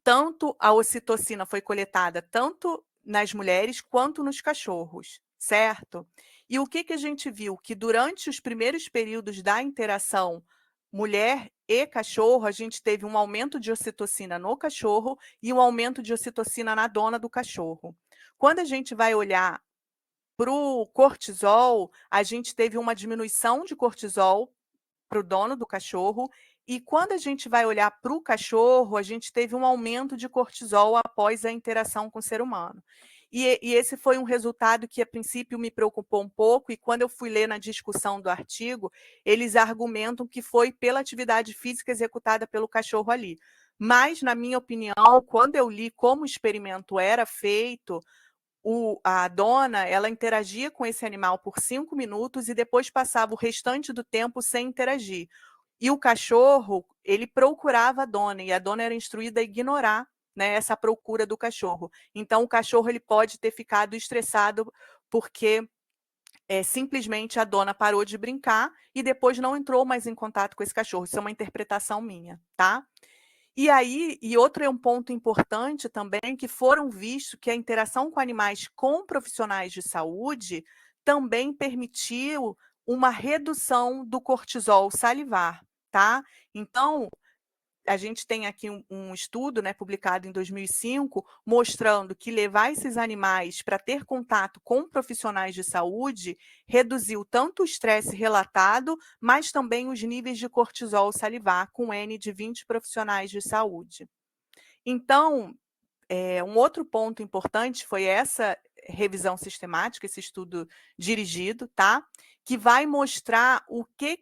Speaker 2: tanto a ocitocina foi coletada tanto nas mulheres quanto nos cachorros, certo? E o que que a gente viu? Que durante os primeiros períodos da interação mulher e cachorro, a gente teve um aumento de ocitocina no cachorro e um aumento de ocitocina na dona do cachorro. Quando a gente vai olhar para o cortisol, a gente teve uma diminuição de cortisol para o dono do cachorro, e quando a gente vai olhar para o cachorro, a gente teve um aumento de cortisol após a interação com o ser humano. E esse foi um resultado que, a princípio, me preocupou um pouco, e quando eu fui ler na discussão do artigo, eles argumentam que foi pela atividade física executada pelo cachorro ali. Mas, na minha opinião, quando eu li como o experimento era feito, a dona, ela interagia com esse animal por 5 minutos e depois passava o restante do tempo sem interagir. E o cachorro, ele procurava a dona, e a dona era instruída a ignorar, né, essa procura do cachorro. Então, o cachorro ele pode ter ficado estressado porque simplesmente a dona parou de brincar e depois não entrou mais em contato com esse cachorro. Isso é uma interpretação minha, tá? E aí, e outro é um ponto importante também, que foram vistos que a interação com animais com profissionais de saúde também permitiu uma redução do cortisol salivar, tá? Então, a gente tem aqui um estudo, né, publicado em 2005, mostrando que levar esses animais para ter contato com profissionais de saúde reduziu tanto o estresse relatado, mas também os níveis de cortisol salivar com N de 20 profissionais de saúde. Então, um outro ponto importante foi essa revisão sistemática, esse estudo dirigido, tá? Que vai mostrar o que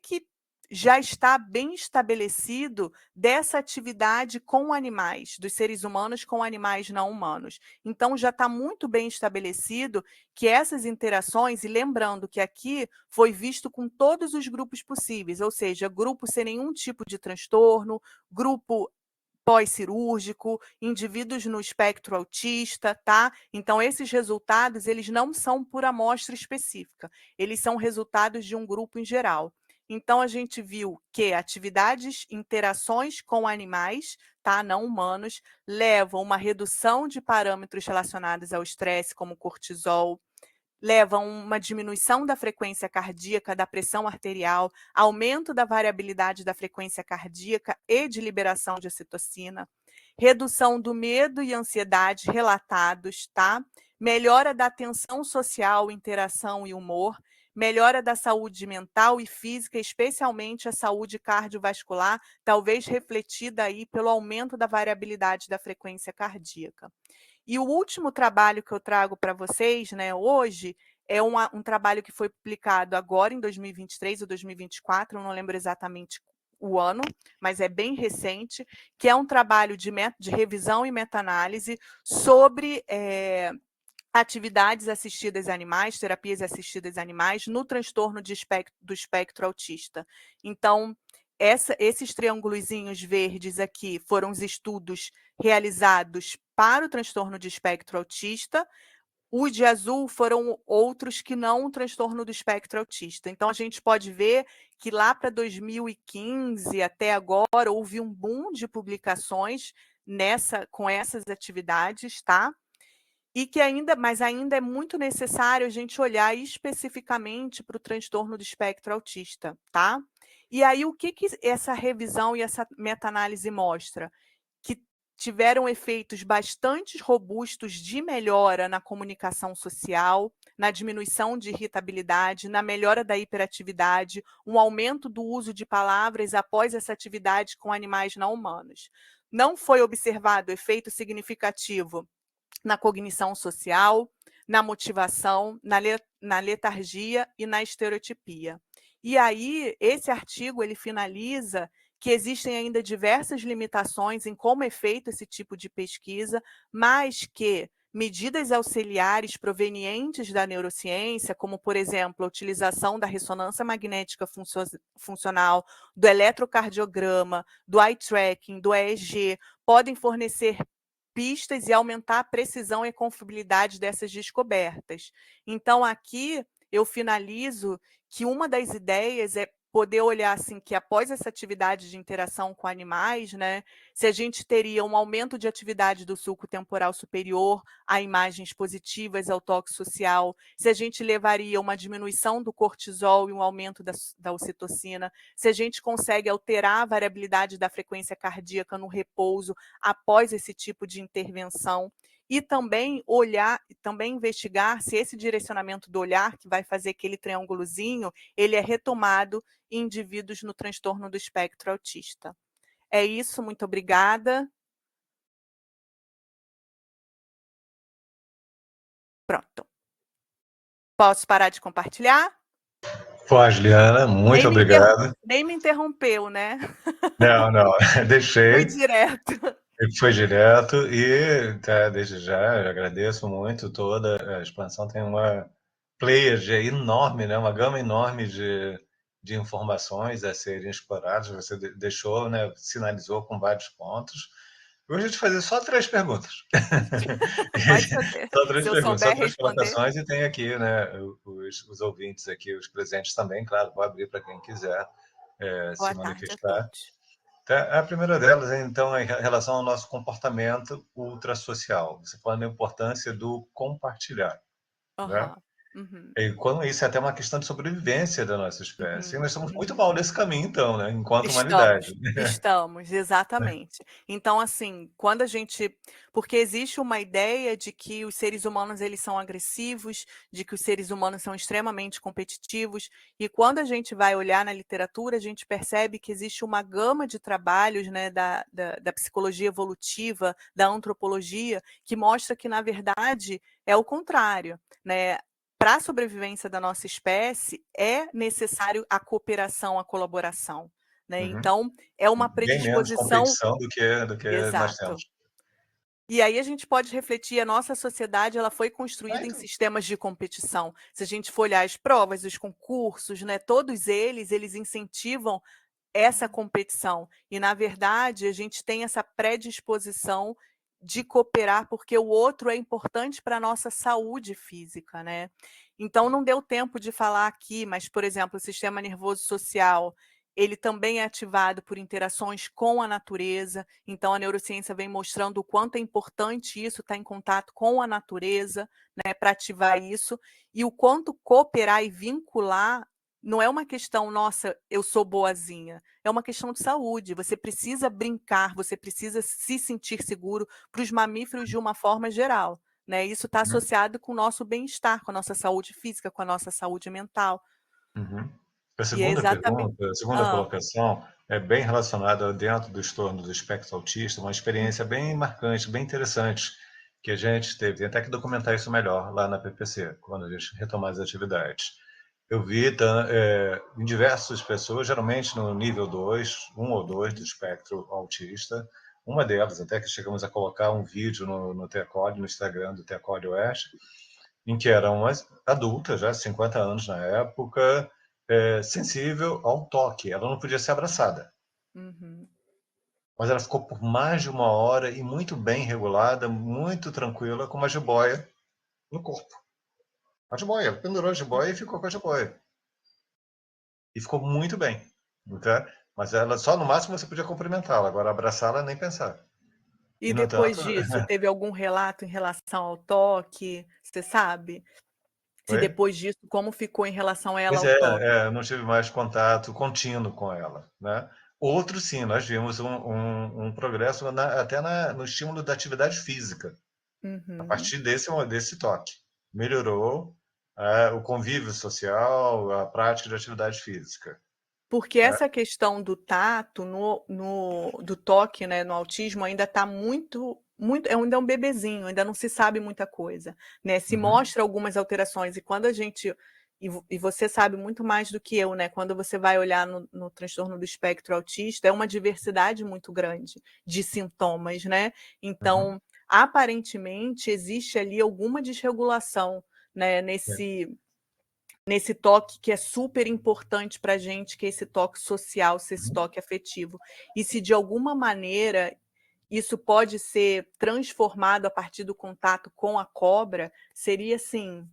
Speaker 2: já está bem estabelecido dessa atividade com animais, dos seres humanos com animais não humanos. Então, já está muito bem estabelecido que essas interações, e lembrando que aqui foi visto com todos os grupos possíveis, ou seja, grupo sem nenhum tipo de transtorno, grupo pós-cirúrgico, indivíduos no espectro autista, tá? Então, esses resultados, eles não são por amostra específica, eles são resultados de um grupo em geral. Então, a gente viu que atividades, interações com animais, tá, não humanos, levam uma redução de parâmetros relacionados ao estresse, como cortisol, levam uma diminuição da frequência cardíaca, da pressão arterial, aumento da variabilidade da frequência cardíaca e de liberação de ocitocina, redução do medo e ansiedade relatados, tá? Melhora da atenção social, interação e humor, melhora da saúde mental e física, especialmente a saúde cardiovascular, talvez refletida aí pelo aumento da variabilidade da frequência cardíaca. E o último trabalho que eu trago para vocês, né, hoje, é um trabalho que foi publicado agora em 2023 ou 2024, eu não lembro exatamente o ano, mas é bem recente, que é um trabalho de revisão e meta-análise sobre atividades assistidas a animais, terapias assistidas a animais, no transtorno do espectro autista. Então, esses triângulozinhos verdes aqui foram os estudos realizados para o transtorno de espectro autista. Os de azul foram outros que não o transtorno do espectro autista. Então, a gente pode ver que lá para 2015 até agora houve um boom de publicações com essas atividades, tá? E que mas ainda é muito necessário a gente olhar especificamente para o transtorno do espectro autista, tá? E aí, o que essa revisão e essa meta-análise mostra? Que tiveram efeitos bastante robustos de melhora na comunicação social, na diminuição de irritabilidade, na melhora da hiperatividade, um aumento do uso de palavras após essa atividade com animais não humanos. Não foi observado efeito significativo na cognição social, na motivação, na letargia e na estereotipia. E aí, esse artigo ele finaliza que existem ainda diversas limitações em como é feito esse tipo de pesquisa, mas que medidas auxiliares provenientes da neurociência, como, por exemplo, a utilização da ressonância magnética funcional, do eletrocardiograma, do eye tracking, do EEG, podem fornecer pistas e aumentar a precisão e confiabilidade dessas descobertas. Então, aqui eu finalizo que uma das ideias é poder olhar assim que após essa atividade de interação com animais, né, se a gente teria um aumento de atividade do sulco temporal superior a imagens positivas ao toque social, se a gente levaria uma diminuição do cortisol e um aumento da ocitocina, se a gente consegue alterar a variabilidade da frequência cardíaca no repouso após esse tipo de intervenção. E também olhar, também investigar se esse direcionamento do olhar, que vai fazer aquele triângulozinho, ele é retomado em indivíduos no transtorno do espectro autista. É isso, muito obrigada. Pronto. Posso parar de compartilhar?
Speaker 1: Pode, Liana, muito obrigado.
Speaker 2: Nem me interrompeu, né?
Speaker 1: Não,
Speaker 2: Foi
Speaker 1: deixei.
Speaker 2: direto.
Speaker 1: Foi direto e desde já agradeço muito toda a expansão. Tem uma pleiade enorme, né? Uma gama enorme de informações a serem exploradas. Você deixou, né? Sinalizou com vários pontos. Eu gostaria de fazer só 3 perguntas.
Speaker 2: Pode fazer.
Speaker 1: Só 3
Speaker 2: Se eu
Speaker 1: perguntas, só
Speaker 2: souber
Speaker 1: 3
Speaker 2: responder.
Speaker 1: colocações, e tem aqui, né, os ouvintes aqui, os presentes também, claro, vou abrir para quem quiser se
Speaker 2: Boa tarde a
Speaker 1: manifestar.
Speaker 2: todos.
Speaker 1: A primeira delas, então, é em relação ao nosso comportamento ultrasocial. Você falando da importância do compartilhar, né?
Speaker 2: Aham. Uhum.
Speaker 1: E quando isso é até uma questão de sobrevivência da nossa espécie. E
Speaker 2: Uhum.
Speaker 1: nós estamos muito
Speaker 2: Uhum.
Speaker 1: mal nesse caminho, então, né? Enquanto humanidade.
Speaker 2: Estamos, exatamente. Então, assim, quando a gente porque existe uma ideia de que os seres humanos, eles são agressivos, de que os seres humanos são extremamente competitivos, e quando a gente vai olhar na literatura, a gente percebe que existe uma gama de trabalhos, né, da psicologia evolutiva, da antropologia, que mostra que, na verdade, é o contrário, né? Para a sobrevivência da nossa espécie, é necessário a cooperação, a colaboração, né,
Speaker 1: Uhum.
Speaker 2: então é uma
Speaker 1: Bem menos
Speaker 2: predisposição.
Speaker 1: competição do que nós
Speaker 2: Exato.
Speaker 1: temos.
Speaker 2: E aí a gente pode refletir, a nossa sociedade ela foi
Speaker 1: Ah,
Speaker 2: construída em
Speaker 1: então.
Speaker 2: sistemas de competição. Se a gente for olhar as provas, os concursos, né, todos eles incentivam essa competição. E, na verdade, a gente tem essa predisposição de cooperar, porque o outro é importante para a nossa saúde física, né? Então, não deu tempo de falar aqui, mas, por exemplo, o sistema nervoso social, ele também é ativado por interações com a natureza. Então, a neurociência vem mostrando o quanto é importante isso, estar em contato com a natureza, né, para ativar isso, e o quanto cooperar e vincular não é uma questão, nossa, eu sou boazinha. É uma questão de saúde. Você precisa brincar, você precisa se sentir seguro para os mamíferos de uma forma geral, né? Isso está
Speaker 1: Uhum.
Speaker 2: associado com o nosso bem-estar, com a nossa saúde física, com a nossa saúde mental.
Speaker 1: Uhum. A
Speaker 2: E é
Speaker 1: segunda
Speaker 2: exatamente.
Speaker 1: pergunta, a segunda
Speaker 2: Ah,
Speaker 1: colocação é bem relacionada dentro do estorno do espectro autista, uma experiência bem marcante, bem interessante, que a gente teve. Tem até que documentar isso melhor lá na PPC, quando a gente retomar as atividades. Eu vi em diversas pessoas, geralmente no nível 2, 1 ou 2 do espectro autista, uma delas, até que chegamos a colocar um vídeo no TECOD, no Instagram do TECOD Oeste, em que era uma adulta, já 50 anos na época, sensível ao toque. Ela não podia ser abraçada,
Speaker 2: uhum.
Speaker 1: mas ela ficou por mais de 1 hora e muito bem regulada, muito tranquila, com uma jiboia no corpo. A jiboia, ela pendurou a jiboia e ficou com a jiboia. E ficou muito bem. Tá? Mas ela só no máximo você podia cumprimentá-la, agora abraçá-la nem pensar.
Speaker 2: E
Speaker 1: E no
Speaker 2: depois
Speaker 1: entanto,
Speaker 2: disso, teve algum relato em relação ao toque? Você sabe? Se
Speaker 1: foi?
Speaker 2: depois disso, como ficou em relação a ela
Speaker 1: Pois
Speaker 2: ao toque?
Speaker 1: não tive mais contato contínuo com ela, né? Outro, sim, nós vimos um progresso até no estímulo da atividade física, a
Speaker 2: Uhum.
Speaker 1: partir desse toque. Melhorou o convívio social, a prática de atividade física.
Speaker 2: Porque
Speaker 1: Né?
Speaker 2: essa questão do tato do toque, né, no autismo ainda está muito ainda é um bebezinho, ainda não se sabe muita coisa, né, se
Speaker 1: Uhum,
Speaker 2: mostra algumas alterações e quando a gente e você sabe muito mais do que eu, né, quando você vai olhar no transtorno do espectro autista, é uma diversidade muito grande de sintomas, né,
Speaker 1: uhum,
Speaker 2: então, aparentemente, existe ali alguma desregulação, né,
Speaker 1: é,
Speaker 2: nesse toque que é super importante para a gente, que é esse toque social, esse
Speaker 1: uhum,
Speaker 2: toque afetivo. E se de alguma maneira isso pode ser transformado a partir do contato com a cobra, seria assim,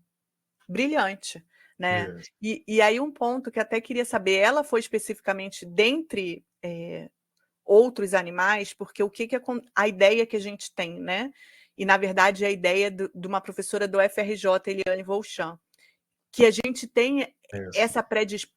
Speaker 2: brilhante. né.
Speaker 1: Isso.
Speaker 2: E aí um ponto que até queria saber, ela foi especificamente dentre, outros animais, porque o que que a ideia que a gente tem, né, e na verdade é a ideia de uma professora do FRJ, Eliane Volchan, que a gente tem
Speaker 1: Isso.
Speaker 2: essa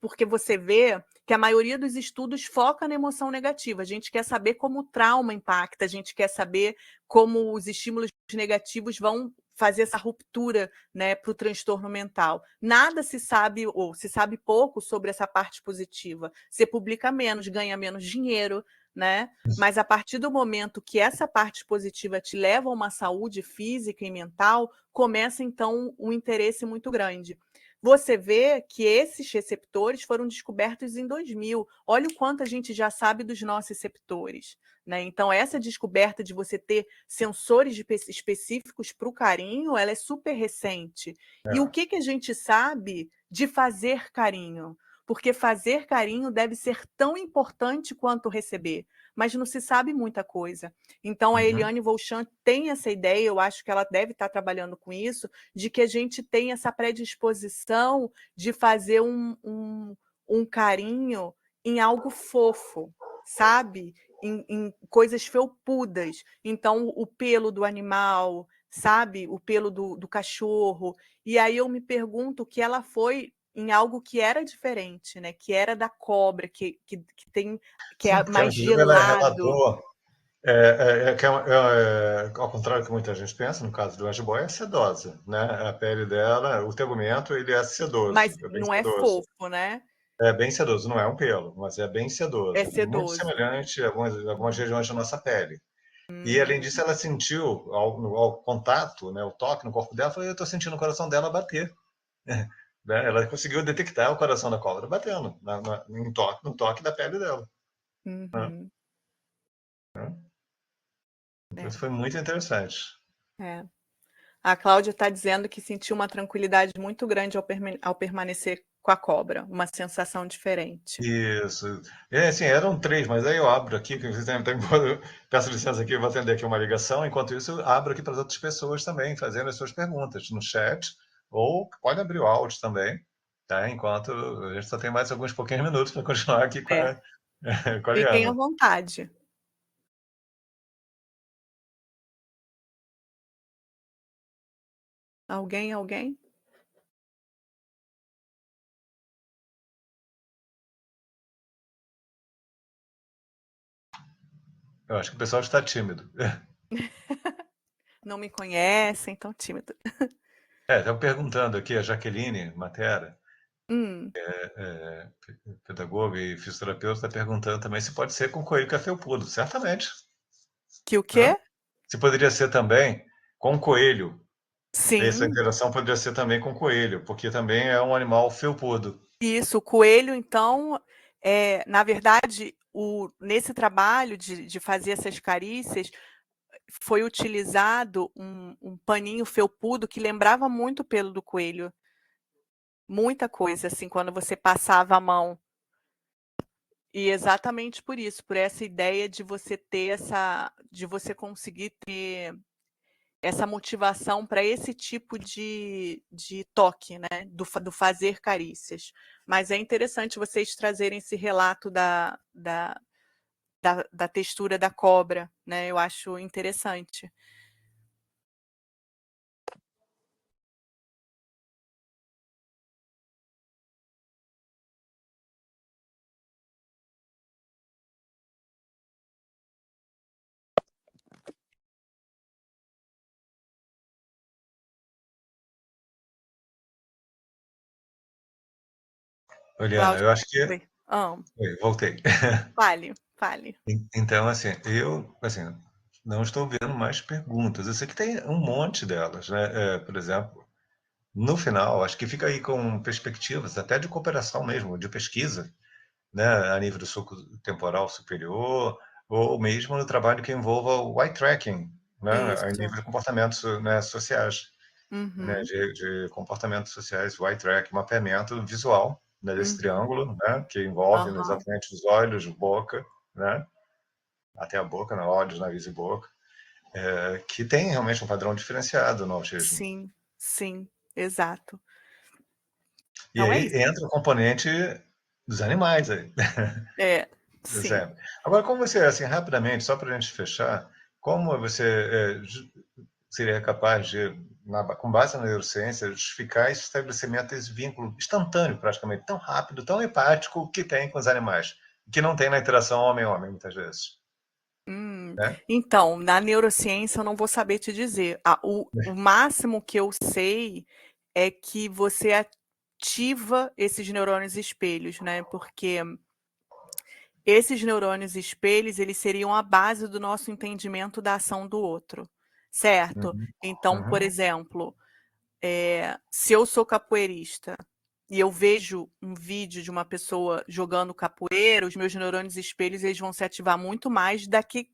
Speaker 2: porque você vê que a maioria dos estudos foca na emoção negativa. A gente quer saber como o trauma impacta, a gente quer saber como os estímulos negativos vão fazer essa ruptura, né, para o transtorno mental. Nada se sabe, ou se sabe pouco sobre essa parte positiva. Você publica menos, ganha menos dinheiro, né? Mas a partir do momento que essa parte positiva te leva a uma saúde física e mental, começa então um interesse muito grande. Você vê que esses receptores foram descobertos em 2000. Olha o quanto a gente já sabe dos nossos receptores, né? Então, essa descoberta de você ter sensores específicos para o carinho, ela é super recente. E o
Speaker 1: É.
Speaker 2: que a gente sabe de fazer carinho? Porque fazer carinho deve ser tão importante quanto receber, mas não se sabe muita coisa. Então, a
Speaker 1: Uhum.
Speaker 2: Eliane Volchan tem essa ideia, eu acho que ela deve estar trabalhando com isso, de que a gente tem essa predisposição de fazer um carinho em algo fofo, sabe? Em coisas felpudas. Então, o pelo do animal, sabe? O pelo do cachorro. E aí eu me pergunto que ela foi em algo que era diferente, né? Que era da cobra, que tem, que
Speaker 1: Sim,
Speaker 2: é
Speaker 1: porque ela,
Speaker 2: mais
Speaker 1: inclusive, ela
Speaker 2: gelado.
Speaker 1: relatou, ao contrário do que muita gente pensa, no caso do jiboia, é sedosa, né? A pele dela, o tegumento, ele é
Speaker 2: Mas
Speaker 1: sedoso, é bem
Speaker 2: não é
Speaker 1: sedoso.
Speaker 2: fofo, né?
Speaker 1: É bem sedoso, não é um pelo, mas é bem
Speaker 2: É
Speaker 1: sedoso. Muito
Speaker 2: sedoso.
Speaker 1: semelhante a algumas regiões da nossa pele. E, além
Speaker 2: Hum.
Speaker 1: disso, ela sentiu, ao contato, né, o toque no corpo dela, falou, eu estou sentindo o coração dela bater. Né? Ela conseguiu detectar o coração da cobra batendo no toque da pele dela. Né?
Speaker 2: Uhum.
Speaker 1: Então,
Speaker 2: É,
Speaker 1: isso foi muito interessante.
Speaker 2: é. A Cláudia está dizendo que sentiu uma tranquilidade muito grande ao permanecer com a cobra, uma sensação diferente.
Speaker 1: Isso. Assim, eram três, mas aí eu abro aqui, que peço licença aqui, eu vou atender aqui uma ligação. Enquanto isso, eu abro aqui para as outras pessoas também, fazendo as suas perguntas no chat, ou pode abrir o áudio também, tá? Enquanto a gente só tem mais alguns pouquinhos minutos para continuar aqui com
Speaker 2: É,
Speaker 1: com a
Speaker 2: fiquem à
Speaker 1: Liana.
Speaker 2: vontade. Alguém, alguém?
Speaker 1: Eu acho que o pessoal está tímido.
Speaker 2: Não me conhecem, tão tímido.
Speaker 1: Estão perguntando aqui, a Jaqueline Matera,
Speaker 2: Hum,
Speaker 1: é, pedagoga e fisioterapeuta, está perguntando também se pode ser com coelho cafelpudo. Certamente.
Speaker 2: que o
Speaker 1: Né?
Speaker 2: quê?
Speaker 1: Se poderia ser também com coelho. Essa
Speaker 2: Sim,
Speaker 1: interação poderia ser também com coelho, porque também é um animal felpudo.
Speaker 2: isso. O coelho, então, na verdade, nesse trabalho de fazer essas carícias, foi utilizado um paninho felpudo que lembrava muito o pelo do coelho. Muita coisa, assim, quando você passava a mão. E exatamente por isso, por essa ideia de você ter de você conseguir ter essa motivação para esse tipo de toque, né? Do fazer carícias. Mas é interessante vocês trazerem esse relato da textura da cobra, né? Eu acho interessante.
Speaker 1: Oliana,
Speaker 2: Cláudia,
Speaker 1: eu acho que.
Speaker 2: oi. Ah,
Speaker 1: Oi, voltei.
Speaker 2: fale, fale.
Speaker 1: Então, assim, eu não estou vendo mais perguntas. Eu sei que tem um monte delas, né? Por exemplo, no final, acho que fica aí com perspectivas até de cooperação mesmo, de pesquisa, né? A nível do sulco temporal superior, ou mesmo no trabalho que envolva o eye tracking, né? A nível
Speaker 2: Isso.
Speaker 1: de comportamentos, né, sociais. Né,
Speaker 2: Uhum,
Speaker 1: de comportamentos sociais, o eye track, mapeamento visual, né, desse
Speaker 2: uhum.
Speaker 1: triângulo, né, que envolve
Speaker 2: Aham.
Speaker 1: exatamente os olhos, boca, né, até a boca, né, olhos, nariz e boca, que tem realmente um padrão diferenciado no autismo.
Speaker 2: Sim, sim, exato.
Speaker 1: E
Speaker 2: Então é
Speaker 1: aí
Speaker 2: isso.
Speaker 1: entra o componente dos animais aí.
Speaker 2: É, sim.
Speaker 1: Exemplo. Agora, como você, assim, rapidamente, só para a gente fechar, como você seria capaz de, com base na neurociência, justificar esse estabelecimento desse vínculo instantâneo, praticamente, tão rápido, tão empático que tem com os animais, que não tem na interação homem-homem, muitas vezes, né?
Speaker 2: Então, na neurociência eu não vou saber te dizer. O máximo que eu sei é que você ativa esses neurônios espelhos, né? Porque esses neurônios espelhos, eles seriam a base do nosso entendimento da ação do outro, certo?
Speaker 1: Uhum.
Speaker 2: Então, por
Speaker 1: Uhum.
Speaker 2: exemplo, se eu sou capoeirista e eu vejo um vídeo de uma pessoa jogando capoeira, os meus neurônios espelhos eles vão se ativar muito mais daqui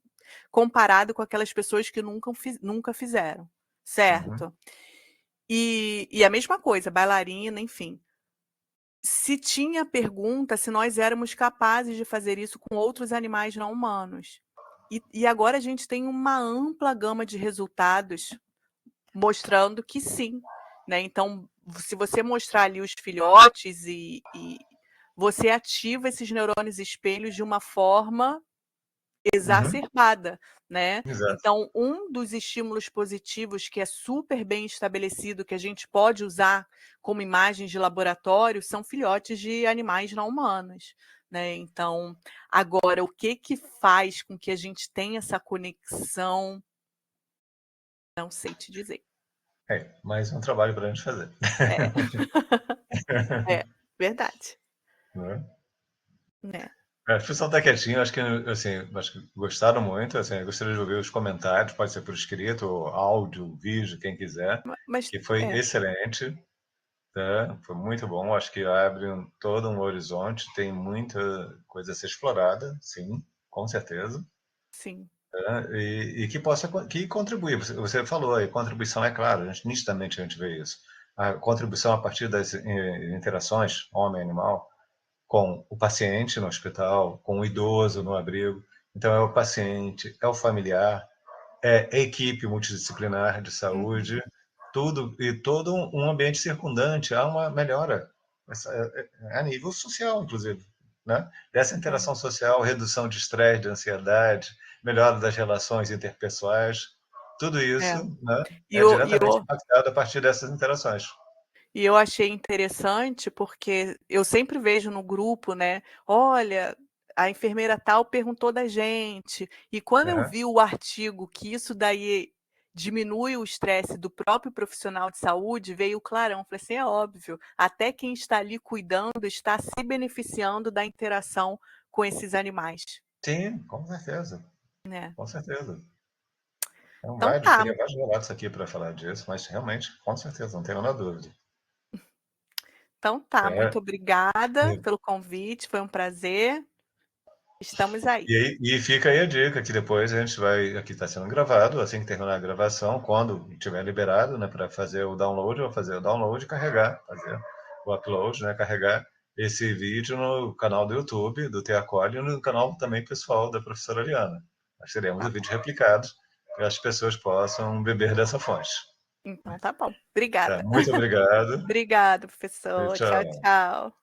Speaker 2: comparado com aquelas pessoas que nunca fizeram,
Speaker 1: Uhum.
Speaker 2: certo? E a mesma coisa, bailarina, enfim. Se tinha pergunta se nós éramos capazes de fazer isso com outros animais não humanos. E agora a gente tem uma ampla gama de resultados mostrando que sim, né? Então, se você mostrar ali os filhotes e você ativa esses neurônios espelhos de uma forma
Speaker 1: Uhum.
Speaker 2: exacerbada, né?
Speaker 1: Exato.
Speaker 2: Então, um dos estímulos positivos que é super bem estabelecido, que a gente pode usar como imagens de laboratório, são filhotes de animais não humanos, né? Então, agora, o que que faz com que a gente tenha essa conexão? Não sei te dizer.
Speaker 1: Mais um trabalho para a gente fazer.
Speaker 2: É, é, verdade,
Speaker 1: Né?
Speaker 2: né?
Speaker 1: O pessoal está quietinho, acho que, assim, acho que gostaram muito, assim, eu gostaria de ouvir os comentários, pode ser por escrito, ou áudio, vídeo, quem quiser,
Speaker 2: Mas
Speaker 1: que foi
Speaker 2: é,
Speaker 1: excelente, tá? Foi muito bom, acho que abre todo um horizonte, tem muita coisa a ser explorada, sim, com certeza,
Speaker 2: sim.
Speaker 1: tá? E que possa que contribuir. Você falou aí, contribuição é claro, nitidamente a gente vê isso. A contribuição a partir das interações homem-animal, com o paciente no hospital, com o idoso no abrigo. Então, é o paciente, é o familiar, é a equipe multidisciplinar de saúde,
Speaker 2: Uhum,
Speaker 1: tudo e todo um ambiente circundante. Há uma melhora a nível social, inclusive, né? Dessa
Speaker 2: é.
Speaker 1: interação social, redução de estresse, de ansiedade, melhora das relações interpessoais. Tudo
Speaker 2: É.
Speaker 1: isso, né,
Speaker 2: E
Speaker 1: é
Speaker 2: eu, e
Speaker 1: diretamente
Speaker 2: eu,
Speaker 1: impactado a partir dessas interações.
Speaker 2: e eu achei interessante porque eu sempre vejo no grupo, né? Olha, a enfermeira tal perguntou da gente. E quando eu
Speaker 1: Uhum.
Speaker 2: vi o artigo que isso daí diminui o estresse do próprio profissional de saúde, veio clarão. Falei assim, é óbvio, até quem está ali cuidando está se beneficiando da interação com esses animais,
Speaker 1: Sim, com certeza,
Speaker 2: né?
Speaker 1: com certeza. Então,
Speaker 2: Então tá,
Speaker 1: teria vários relatos aqui para falar disso, mas realmente, com certeza, não tenho a menor dúvida.
Speaker 2: então tá.
Speaker 1: É,
Speaker 2: Muito obrigada
Speaker 1: e,
Speaker 2: pelo convite, foi um prazer. Estamos aí.
Speaker 1: e fica aí a dica que depois a gente vai, aqui está sendo gravado, assim que terminar a gravação, quando estiver liberado, né, para fazer o download, eu vou fazer o download e carregar, fazer o upload, né, carregar esse vídeo no canal do YouTube do Teacol e no canal também pessoal da professora Liana. Nós teremos
Speaker 2: Tá
Speaker 1: o
Speaker 2: bom.
Speaker 1: vídeo replicado para as pessoas possam beber dessa fonte.
Speaker 2: Então tá bom.
Speaker 1: Tá,
Speaker 2: Obrigada.
Speaker 1: muito obrigado
Speaker 2: Obrigada,
Speaker 1: e
Speaker 2: professor. Tchau,
Speaker 1: tchau.
Speaker 2: tchau.